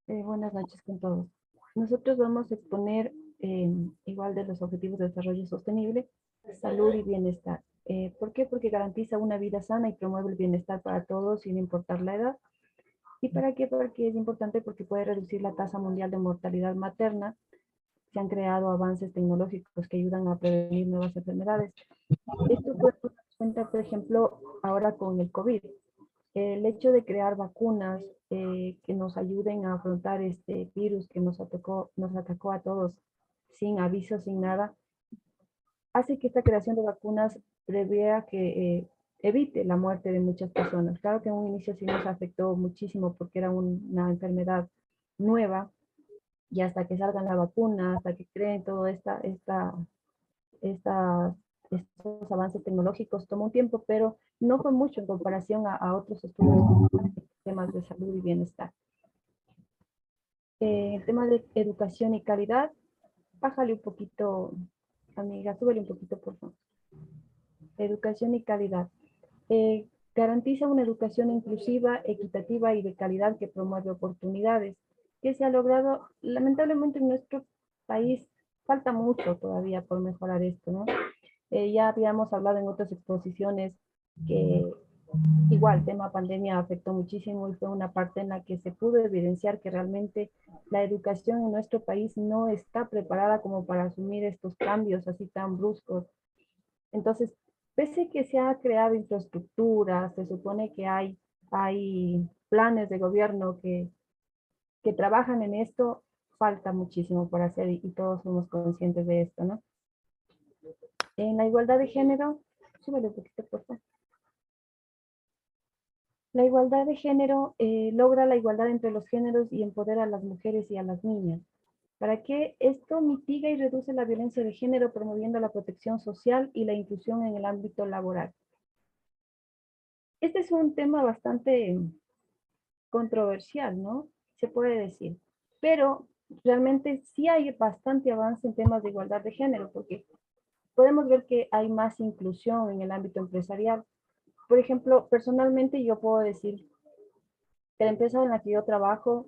Buenas noches con todos. Nosotros vamos a exponer igual de los objetivos de desarrollo sostenible, salud y bienestar. ¿Por qué? Porque garantiza una vida sana y promueve el bienestar para todos sin importar la edad. ¿Y para qué? Porque es importante porque puede reducir la tasa mundial de mortalidad materna. Se han creado avances tecnológicos que ayudan a prevenir nuevas enfermedades. Esto podemos dar cuenta, por ejemplo, ahora con el COVID. El hecho de crear vacunas que nos ayuden a afrontar este virus que nos atacó a todos sin aviso, sin nada, hace que esta creación de vacunas prevea que evite la muerte de muchas personas. Claro que en un inicio sí nos afectó muchísimo porque era una enfermedad nueva y hasta que salgan la vacuna, hasta que creen todo estos avances tecnológicos tomó un tiempo, pero no fue mucho en comparación a otros estudios en temas de salud y bienestar. El tema de educación y calidad, bájale un poquito, amiga, súbele un poquito, por favor. Educación y calidad. Garantiza una educación inclusiva, equitativa y de calidad que promueve oportunidades, que se ha logrado, lamentablemente en nuestro país falta mucho todavía por mejorar esto, ¿no? Ya habíamos hablado en otras exposiciones que igual tema pandemia afectó muchísimo y fue una parte en la que se pudo evidenciar que realmente la educación en nuestro país no está preparada como para asumir estos cambios así tan bruscos. Entonces, pese que se ha creado infraestructura, se supone que hay planes de gobierno que trabajan en esto, falta muchísimo por hacer y todos somos conscientes de esto, ¿no? En la igualdad de género, súbele un poquito, por favor. La igualdad de género logra la igualdad entre los géneros y empodera a las mujeres y a las niñas. ¿Para qué? Esto mitiga y reduce la violencia de género, promoviendo la protección social y la inclusión en el ámbito laboral. Este es un tema bastante controversial, ¿no? Se puede decir. Pero realmente sí hay bastante avance en temas de igualdad de género, porque podemos ver que hay más inclusión en el ámbito empresarial. Por ejemplo, personalmente yo puedo decir que la empresa en la que yo trabajo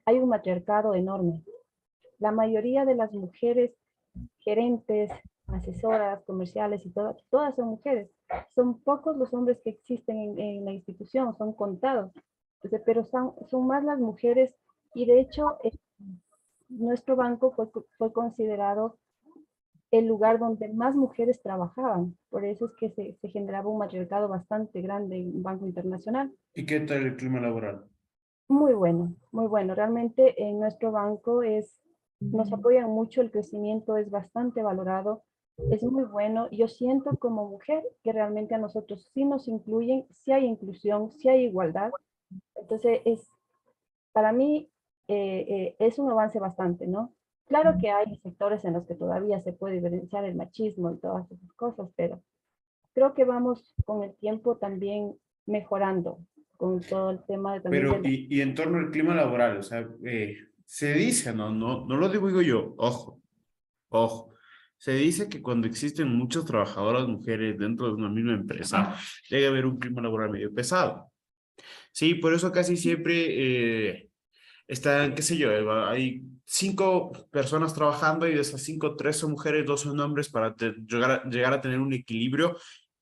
hay un matriarcado enorme. La mayoría de las mujeres gerentes, asesoras, comerciales y todas son mujeres. Son pocos los hombres que existen en la institución, son contados. Entonces, pero son más las mujeres y de hecho nuestro banco fue considerado el lugar donde más mujeres trabajaban. Por eso es que se generaba un matriarcado bastante grande en un banco internacional. ¿Y qué tal el clima laboral? Muy bueno, muy bueno. Realmente en nuestro banco nos apoyan mucho, el crecimiento es bastante valorado, es muy bueno. Yo siento como mujer que realmente a nosotros sí nos incluyen, sí hay inclusión, sí hay igualdad. Entonces, para mí es un avance bastante, ¿no? Claro que hay sectores en los que todavía se puede evidenciar el machismo y todas esas cosas, pero creo que vamos con el tiempo también mejorando con todo el tema de también Pero, de y en torno al clima laboral, o sea, se dice, no lo digo yo, ojo, se dice que cuando existen muchas trabajadoras mujeres dentro de una misma empresa, debe haber un clima laboral medio pesado. Sí, por eso casi siempre están, qué sé yo, hay 5 personas trabajando y de esas 5, 3 son mujeres, 2 son hombres para llegar a tener un equilibrio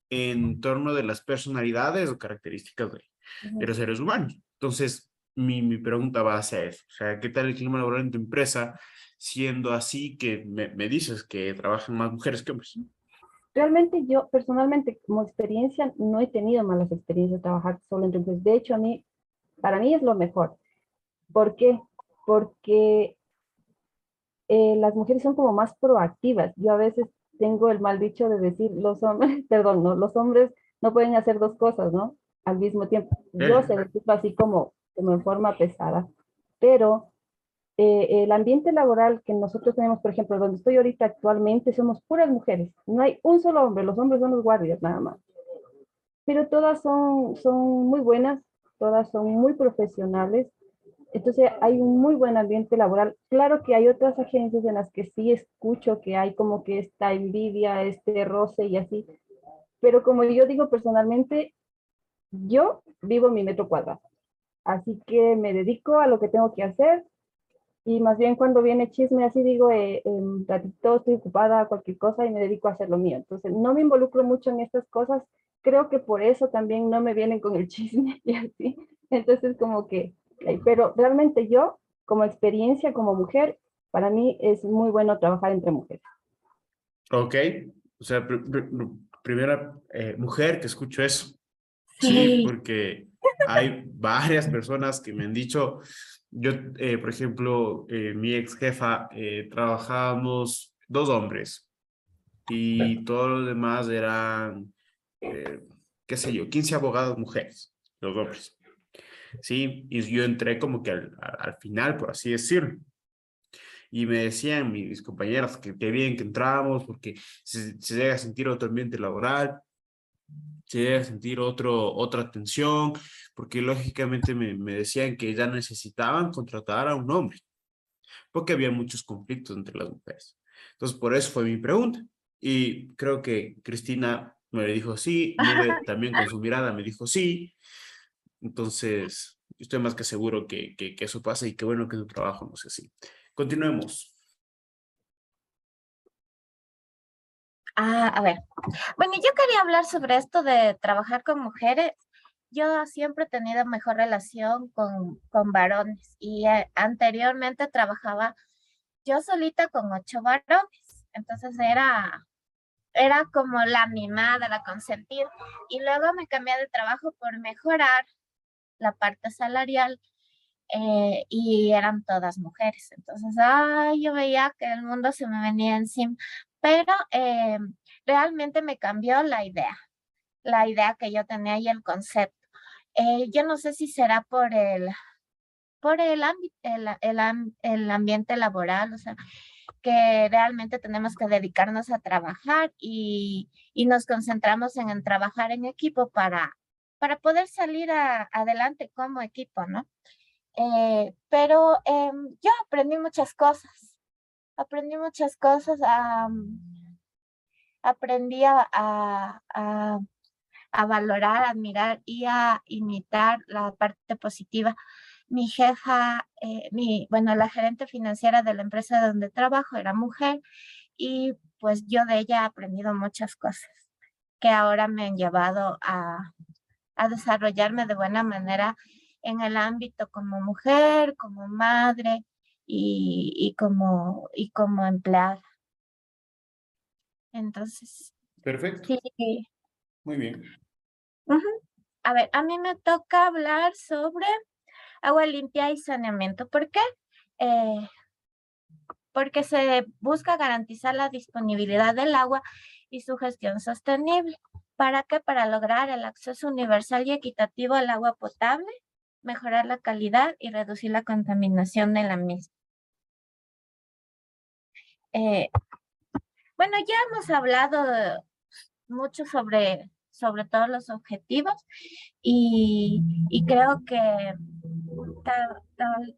en torno de las personalidades o características de los seres humanos. Entonces, mi pregunta va hacia eso. O sea, ¿qué tal el clima laboral en tu empresa, siendo así que me dices que trabajan más mujeres que hombres? Realmente yo personalmente como experiencia no he tenido malas experiencias de trabajar solo entre mujeres. De hecho, para mí es lo mejor. ¿Por qué? Porque las mujeres son como más proactivas. Yo a veces tengo el mal dicho de decir, los hombres, perdón, no, los hombres no pueden hacer dos cosas, ¿no? Al mismo tiempo. Yo se lo digo así como en forma pesada, pero el ambiente laboral que nosotros tenemos, por ejemplo, donde estoy ahorita actualmente, somos puras mujeres. No hay un solo hombre, los hombres son los guardias nada más. Pero todas son muy buenas, todas son muy profesionales. Entonces hay un muy buen ambiente laboral. Claro que hay otras agencias en las que sí escucho que hay como que esta envidia, este roce y así. Pero como yo digo personalmente, yo vivo en mi metro cuadrado. Así que me dedico a lo que tengo que hacer Y más bien cuando viene chisme así digo, ratito estoy ocupada, cualquier cosa y me dedico a hacer lo mío. Entonces no me involucro mucho en estas cosas. Creo que por eso también no me vienen con el chisme y así. Entonces como que, pero realmente yo, como experiencia como mujer, para mí es muy bueno trabajar entre mujeres. Ok, o sea, primera mujer que escucho eso. Sí, porque hay varias personas que me han dicho, yo, por ejemplo, mi ex jefa, trabajábamos 2 hombres y todos los demás eran, qué sé yo, 15 abogados mujeres, los hombres. Sí, y yo entré como que al final, por así decirlo. Y me decían mis compañeras que qué bien que entramos porque se llega a sentir otro ambiente laboral, se llega a sentir otra tensión, porque lógicamente me decían que ya necesitaban contratar a un hombre, porque había muchos conflictos entre las mujeres. Entonces, por eso fue mi pregunta. Y creo que Cristina me dijo sí, Nube también con su mirada me dijo sí. Entonces, estoy más que seguro que eso pasa y qué bueno que tu trabajo no sea así. Continuemos. A ver. Bueno, yo quería hablar sobre esto de trabajar con mujeres. Yo siempre he tenido mejor relación con varones y anteriormente trabajaba yo solita con 8 varones. Entonces era como la mimada, la consentida. Y luego me cambié de trabajo por mejorar la parte salarial y eran todas mujeres. Entonces, yo veía que el mundo se me venía encima, pero realmente me cambió la idea que yo tenía y el concepto. Yo no sé si será por el ámbito, el ambiente laboral, o sea, que realmente tenemos que dedicarnos a trabajar y nos concentramos en trabajar en equipo para poder salir adelante como equipo, ¿no? Pero yo aprendí muchas cosas. Aprendí muchas cosas. Aprendí a valorar, admirar y a imitar la parte positiva. Mi jefa, bueno, la gerente financiera de la empresa donde trabajo era mujer y pues yo de ella he aprendido muchas cosas que ahora me han llevado a desarrollarme de buena manera en el ámbito como mujer, como madre y como empleada. Entonces, Perfecto. sí. Muy bien. Ujú. A ver, a mí me toca hablar sobre agua limpia y saneamiento. ¿Por qué? Eh, Porque se busca garantizar la disponibilidad del agua y su gestión sostenible. ¿Para qué? Para lograr el acceso universal y equitativo al agua potable, mejorar la calidad y reducir la contaminación de la misma. Bueno, ya hemos hablado mucho sobre todos los objetivos y creo que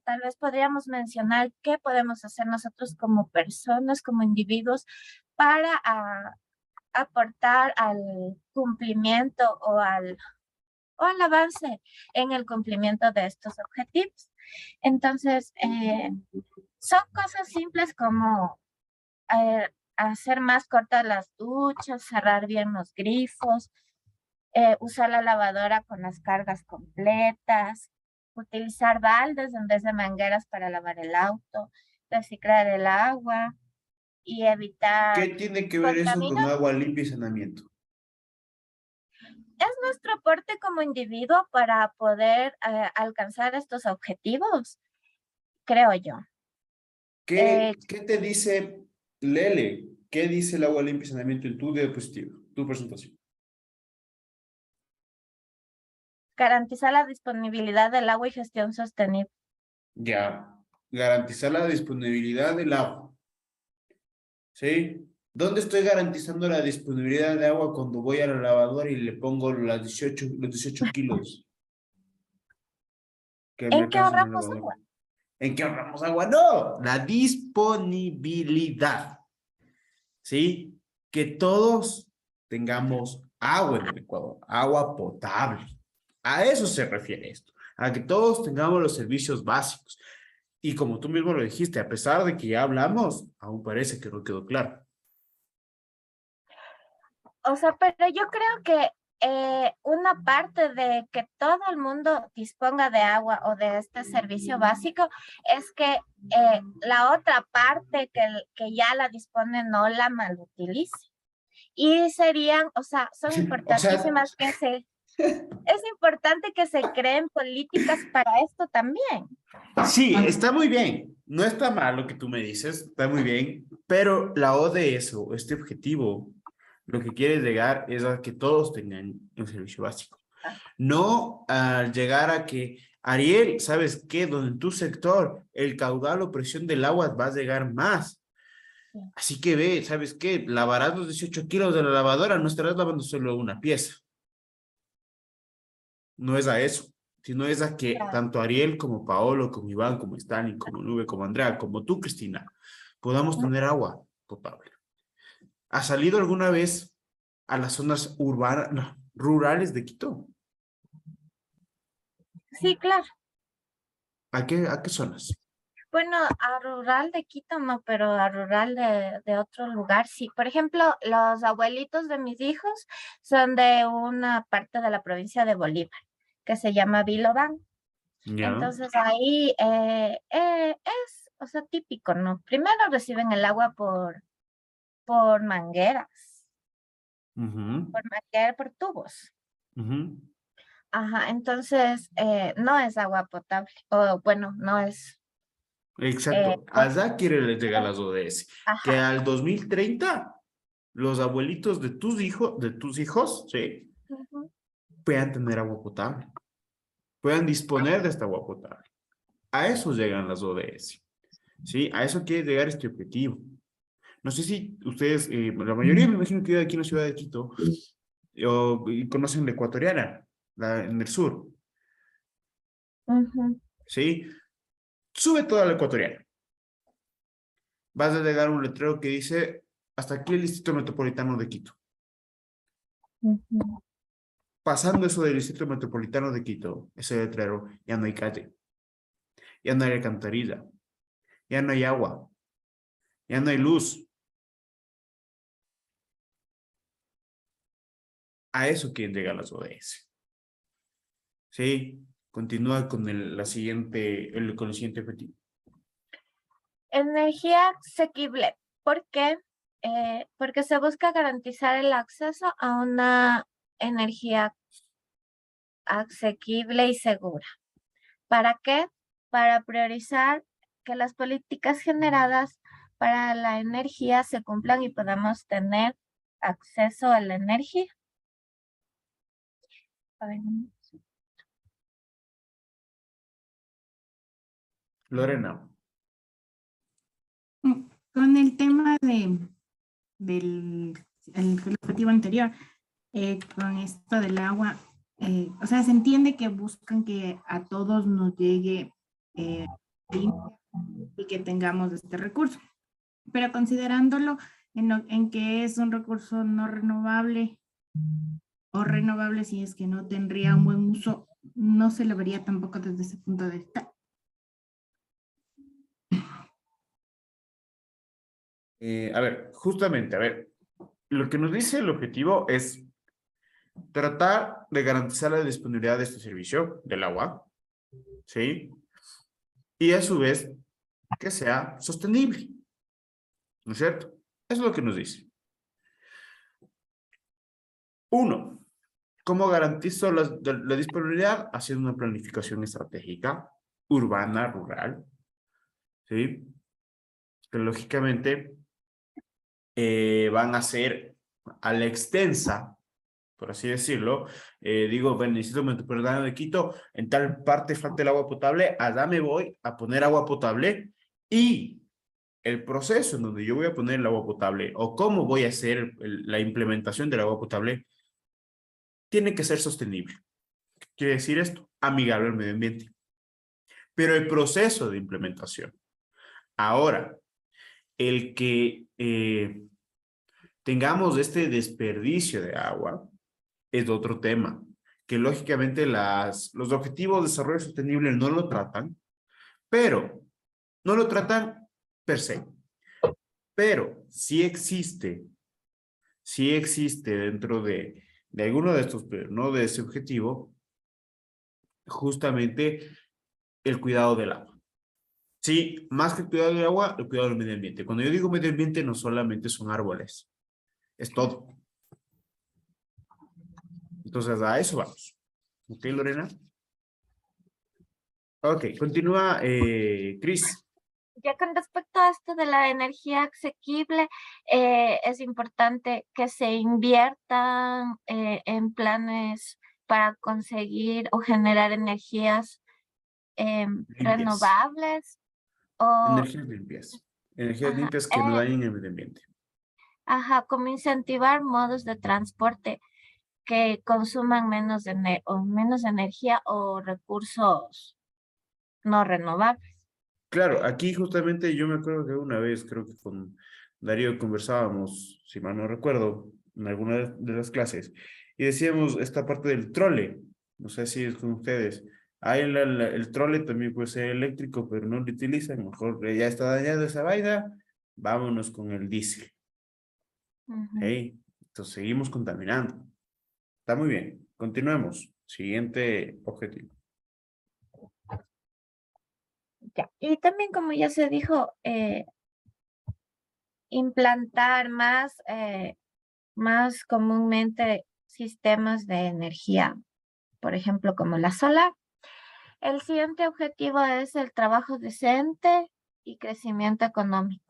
tal vez podríamos mencionar qué podemos hacer nosotros como personas, como individuos, para aportar al cumplimiento o al avance en el cumplimiento de estos objetivos. Entonces, son cosas simples como hacer más cortas las duchas, cerrar bien los grifos, usar la lavadora con las cargas completas, utilizar baldes en vez de mangueras para lavar el auto, reciclar el agua y evitar ¿Qué tiene que ver eso con contaminar. agua limpia y saneamiento? Es nuestro aporte como individuo para poder alcanzar estos objetivos, creo yo. ¿Qué te dice Lele? ¿Qué dice el agua limpia y saneamiento en tu diapositiva, tu presentación? Garantizar la disponibilidad del agua y gestión sostenible. Ya, garantizar la disponibilidad del agua. ¿Sí? ¿Dónde estoy garantizando la disponibilidad de agua cuando voy a la lavadora y le pongo los 18 kilos que me ¿En qué alcanza en la ahorramos lavadora? agua? ¿En qué ahorramos agua? No, la disponibilidad. ¿Sí? Que todos tengamos agua en el Ecuador, agua potable. A eso se refiere esto, a que todos tengamos los servicios básicos. Y como tú mismo lo dijiste, a pesar de que ya hablamos, aún parece que no quedó claro. O sea, pero yo creo que una parte de que todo el mundo disponga de agua o de este servicio básico es que la otra parte que ya la dispone no la malutilice. Y serían, o sea, son importantísimas que se... Es importante que se creen políticas para esto también. Sí, está muy bien. No está mal lo que tú me dices, está muy bien. Pero la ODS, o este objetivo, lo que quiere llegar es a que todos tengan un servicio básico. No a llegar a que, Ariel, ¿sabes qué? Donde en tu sector el caudal o presión del agua va a llegar más. Así que ve, ¿sabes qué? Lavarás los 18 kilos de la lavadora, no estarás lavando solo una pieza. No es a eso, sino es a que tanto Ariel como Paolo, como Iván, como Stanley, como Nube, como Andrea, como tú, Cristina, podamos tener agua potable. ¿Has salido alguna vez a las zonas urbanas, no, rurales de Quito? Sí, claro. ¿A qué zonas? Bueno, a rural de Quito no, pero a rural de otro lugar sí. Por ejemplo, los abuelitos de mis hijos son de una parte de la provincia de Bolívar, que se llama Vilobán. Ya. Entonces ahí es, o sea, típico, ¿no? Primero reciben el agua por mangueras, Ujú, por tubos. ujú. Ajá, entonces no es agua potable, o bueno, no es... Exacto. Allá quiere llegar las ODS. Que Ajá. al 2030 los abuelitos de tus hijos, sí, Ujú. puedan tener agua potable, puedan disponer de esta agua potable. A eso llegan las ODS, ¿sí? A eso quiere llegar este objetivo. No sé si ustedes, la mayoría me imagino que vive aquí en la ciudad de Quito, y conocen la ecuatoriana, en el sur, Ujú. ¿sí? Sube toda la ecuatoriana. Vas a llegar a un letrero que dice, hasta aquí el Distrito Metropolitano de Quito. Ujú. Pasando eso del Distrito Metropolitano de Quito, ese letrero, ya no hay calle, ya no hay alcantarilla, ya no hay agua, ya no hay luz. A eso quieren llegar las ODS. Sí, continúa con con el siguiente objetivo. Energía asequible. ¿Por qué? Porque se busca garantizar el acceso a una energía asequible y segura. ¿Para qué? Para priorizar que las políticas generadas para la energía se cumplan y podamos tener acceso a la energía. A ver, Lorena. Con el tema del el objetivo anterior, con esto del agua, o sea, se entiende que buscan que a todos nos llegue limpia y que tengamos este recurso, pero considerándolo en que es un recurso no renovable o renovable si es que no tendría un buen uso, no se lo vería tampoco desde ese punto de vista. A ver, justamente, a ver, lo que nos dice el objetivo es tratar de garantizar la disponibilidad de este servicio del agua, ¿sí? Y a su vez que sea sostenible, ¿no es cierto? Eso es lo que nos dice. Uno, ¿cómo garantizo la disponibilidad? Haciendo una planificación estratégica, urbana, rural, ¿sí? Que lógicamente van a ser a la extensa, por así decirlo. Digo, bueno, necesito Metropolitano de Quito, en tal parte falta el agua potable, allá me voy a poner agua potable y el proceso en donde yo voy a poner el agua potable o cómo voy a hacer la implementación del agua potable tiene que ser sostenible. ¿Qué quiere decir esto? Amigable al medio ambiente. Pero el proceso de implementación. Ahora, el que tengamos este desperdicio de agua es otro tema, que lógicamente los objetivos de desarrollo sostenible no lo tratan, pero No lo tratan per se, pero sí existe dentro de alguno de estos, pero no de ese objetivo, justamente el cuidado del agua. Sí, más que el cuidado del agua, el cuidado del medio ambiente. Cuando yo digo medio ambiente, no solamente son árboles, es todo. Entonces, a eso vamos. ¿Ok, Lorena? Ok, continúa, Cris. Ya con respecto a esto de la energía asequible, es importante que se inviertan en planes para conseguir o generar energías renovables o Energías limpias. Energías ajá, limpias que no dañen el medio ambiente. como incentivar modos de transporte que consuman menos energía o recursos no renovables. Claro, aquí justamente yo me acuerdo que una vez, creo que con Darío conversábamos, si mal no recuerdo, en alguna de las clases, y decíamos esta parte del trole, no sé si es con ustedes, ahí el trole también puede ser eléctrico, pero no lo utilizan, mejor ya está dañada esa vaina, vámonos con el diésel. Hey, entonces seguimos contaminando. Está muy bien, continuemos. Siguiente objetivo. Ya. Y también, como ya se dijo, implantar más comúnmente sistemas de energía, por ejemplo, como la solar. El siguiente objetivo es el trabajo decente y crecimiento económico.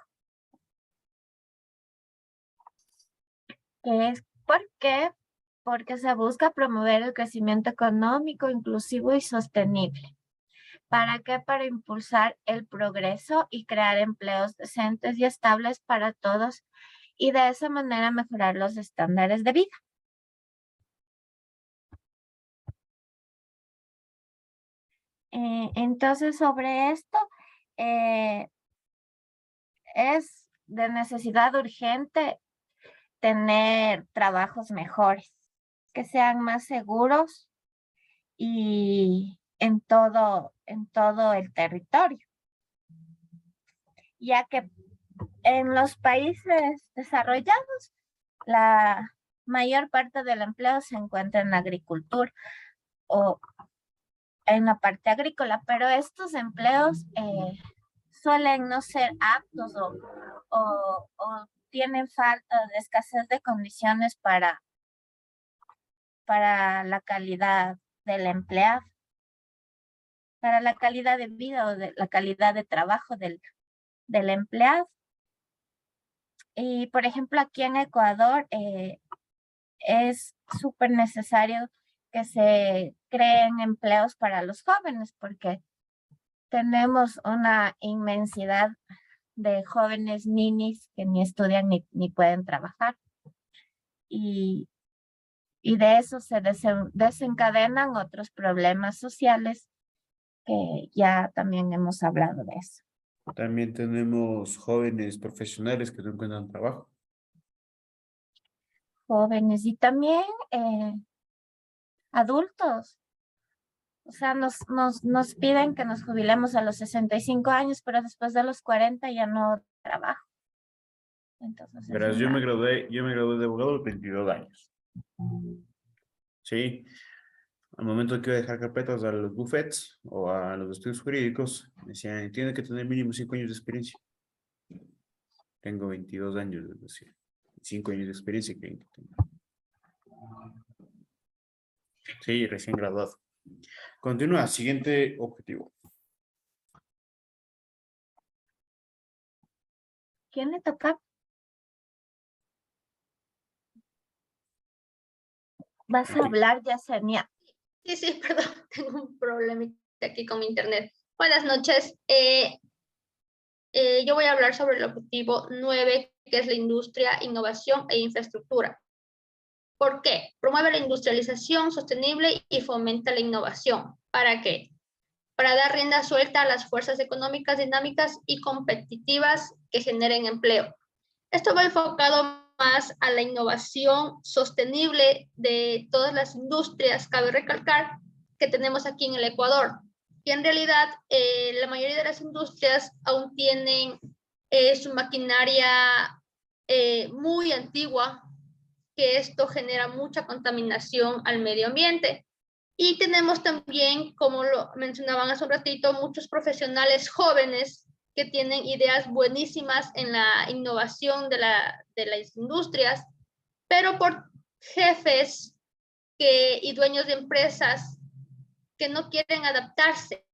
¿Por qué? Porque se busca promover el crecimiento económico, inclusivo y sostenible. ¿Para qué? Para impulsar el progreso y crear empleos decentes y estables para todos y de esa manera mejorar los estándares de vida. Entonces, sobre esto, es de necesidad urgente tener trabajos mejores, que sean más seguros y en todo el territorio, ya que en los países desarrollados la mayor parte del empleo se encuentra en la agricultura o en la parte agrícola, pero estos empleos suelen no ser aptos o tienen falta de escasez de condiciones para la calidad del empleado, para la calidad de vida o de la calidad de trabajo del empleado. Y por ejemplo, aquí en Ecuador es súper necesario que se creen empleos para los jóvenes porque tenemos una inmensidad de jóvenes ninis que ni estudian ni pueden trabajar. Y de eso se desencadenan otros problemas sociales que ya también hemos hablado de eso. También tenemos jóvenes profesionales que no encuentran trabajo. Jóvenes y también adultos. O sea, nos piden que nos jubilemos a los 65 años, pero después de los 40 ya no trabajo. Entonces, Verás, yo me gradué de abogado a los 22 años. Sí. Al momento de que iba a dejar carpetas a los bufetes o a los estudios jurídicos, me decían, tiene que tener mínimo 5 años de experiencia. Tengo 22 años, es decir, 5 años de experiencia que tengo. Sí, recién graduado. Continúa, siguiente objetivo. ¿Quién le toca? ¿Vas a hablar, Yesenia? Sí, perdón, tengo un problemita aquí con mi internet. Buenas noches. Yo voy a hablar sobre el objetivo 9, que es la industria, innovación e infraestructura. ¿Por qué? Promueve la industrialización sostenible y fomenta la innovación. ¿Para qué? Para dar rienda suelta a las fuerzas económicas dinámicas y competitivas que generen empleo. Esto va enfocado más a la innovación sostenible de todas las industrias, cabe recalcar, que tenemos aquí en el Ecuador. que en realidad la mayoría de las industrias aún tienen su maquinaria muy antigua, que esto genera mucha contaminación al medio ambiente. Y tenemos también, como lo mencionaban hace un ratito, muchos profesionales jóvenes que tienen ideas buenísimas en la innovación de las industrias, pero por jefes y dueños de empresas que no quieren adaptarse,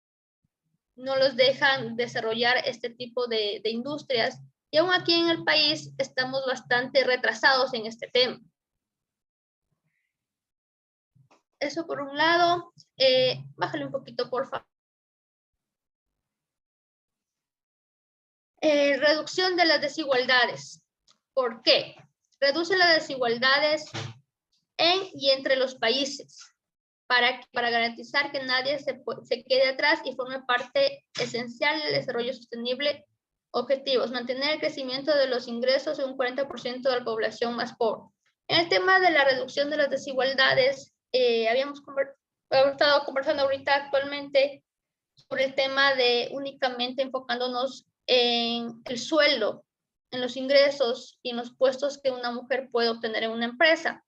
no los dejan desarrollar este tipo de industrias. Y aún aquí en el país estamos bastante retrasados en este tema. Eso por un lado. Bájale un poquito, por favor. Reducción de las desigualdades. ¿Por qué? Reduce las desigualdades en y entre los países para garantizar que nadie se quede atrás y forme parte esencial del desarrollo sostenible. Objetivos: mantener el crecimiento de los ingresos en un 40% de la población más pobre. En el tema de la reducción de las desigualdades, habíamos estado conversando ahorita actualmente sobre el tema de únicamente enfocándonos en el sueldo, en los ingresos y en los puestos que una mujer puede obtener en una empresa.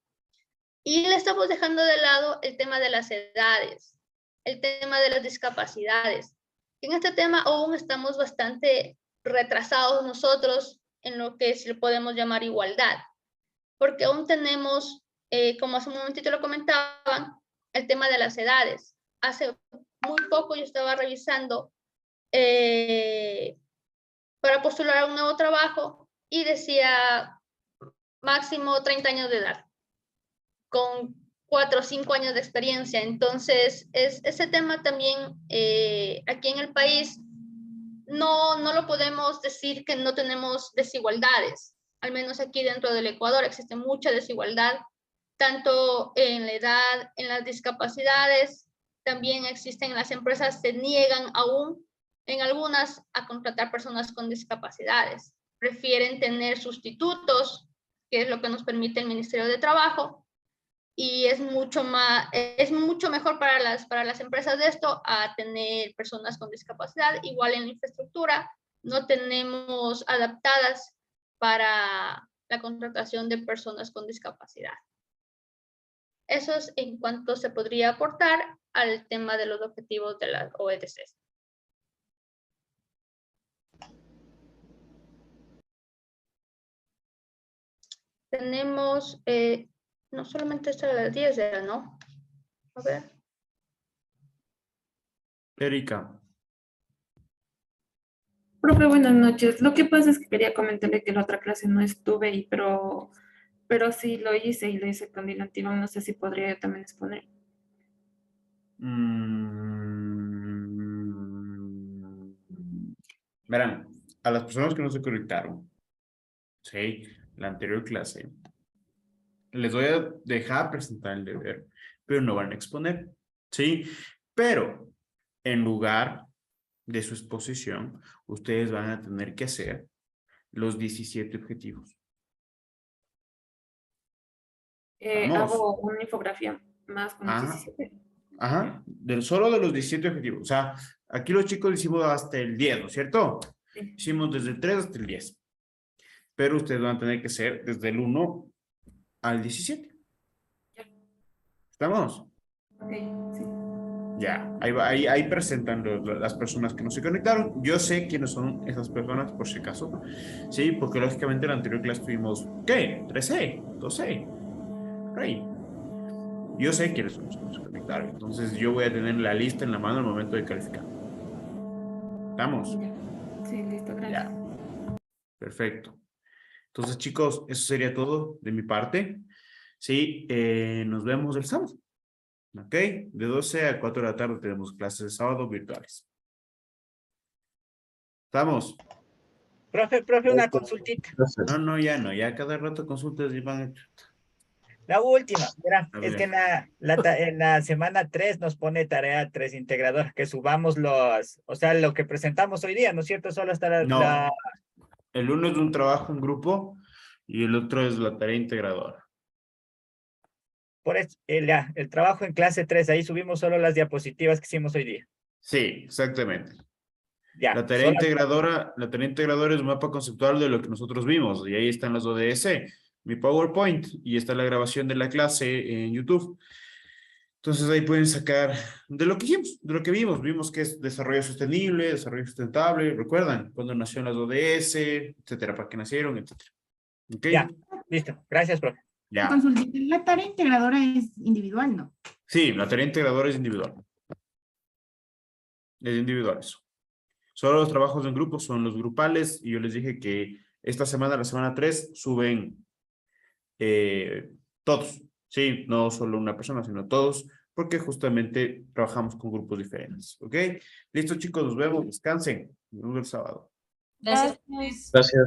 Y le estamos dejando de lado el tema de las edades, el tema de las discapacidades. En este tema aún estamos bastante retrasados nosotros en lo que se le podemos llamar igualdad, porque aún tenemos, como hace un momentito lo comentaban, el tema de las edades. Hace muy poco yo estaba revisando para postular a un nuevo trabajo y decía máximo 30 años de edad, con 4 o 5 años de experiencia. Entonces, ese tema también aquí en el país no lo podemos decir que no tenemos desigualdades. Al menos aquí dentro del Ecuador existe mucha desigualdad, tanto en la edad, en las discapacidades. También existen, las empresas se niegan aún en algunas a contratar personas con discapacidades. Prefieren tener sustitutos, que es lo que nos permite el Ministerio de Trabajo, y es mucho mejor para las empresas de esto a tener personas con discapacidad. Igual en la infraestructura no tenemos adaptadas para la contratación de personas con discapacidad. Eso es en cuanto se podría aportar al tema de los objetivos de las OEDCs. Tenemos, no solamente esta de las 10, ¿no? A ver. Erika. Profe, buenas noches. Lo que pasa es que quería comentarle que la otra clase no estuve, pero sí lo hice y lo hice con dilantiva. No sé si podría yo también exponer. Verán, a las personas que no se conectaron, ¿sí? La anterior clase, les voy a dejar presentar el deber, pero no van a exponer, ¿sí? Pero en lugar de su exposición, ustedes van a tener que hacer los 17 objetivos. Hago una infografía más con los 17. Ajá, solo de los 17 objetivos. O sea, aquí los chicos hicimos hasta el 10, ¿no es cierto? Sí. Hicimos desde el 3 hasta el 10. Pero ustedes van a tener que hacer desde el 1 al 17. ¿Estamos? Ok, sí. Ya, ahí presentan las personas que no se conectaron. Yo sé quiénes son esas personas, por si acaso. Sí, porque lógicamente en la anterior clase tuvimos, ¿qué? 13, 12. Rey. Yo sé quiénes son los que no se conectaron. Entonces yo voy a tener la lista en la mano al momento de calificar. ¿Estamos? Sí, listo, gracias. Ya. Perfecto. Entonces, chicos, eso sería todo de mi parte. Sí, nos vemos el sábado. ¿Ok? De 12 a 4 de la tarde tenemos clases de sábado virtuales. ¿Estamos? Profe, una consultita. No, ya no. Ya cada rato consultas y van. La última, mira, es que en la semana 3 nos pone tarea 3 integrador, que subamos o sea, lo que presentamos hoy día, ¿no es cierto? Solo hasta El uno es un trabajo en grupo y el otro es la tarea integradora. Por eso, el trabajo en clase 3, ahí subimos solo las diapositivas que hicimos hoy día. Sí, exactamente. Ya, La tarea solo- integradora es un mapa conceptual de lo que nosotros vimos, y ahí están las ODS, mi PowerPoint, y está la grabación de la clase en YouTube. Entonces ahí pueden sacar de lo que hicimos, de lo que vimos. Vimos que es desarrollo sostenible, desarrollo sustentable, ¿recuerdan? Cuando nació las ODS, etcétera, para qué nacieron, etcétera. ¿Ok? Ya, listo. Gracias, profe. Ya. Consultita, la tarea integradora es individual, ¿no? Sí, la tarea integradora es individual. Es individual eso. Solo los trabajos en grupo son los grupales, y yo les dije que esta semana, la semana 3, suben todos, ¿sí? No solo una persona, sino todos, porque justamente trabajamos con grupos diferentes, ¿ok? Listo, chicos, nos vemos, descansen. Nos vemos el sábado. Gracias. Gracias.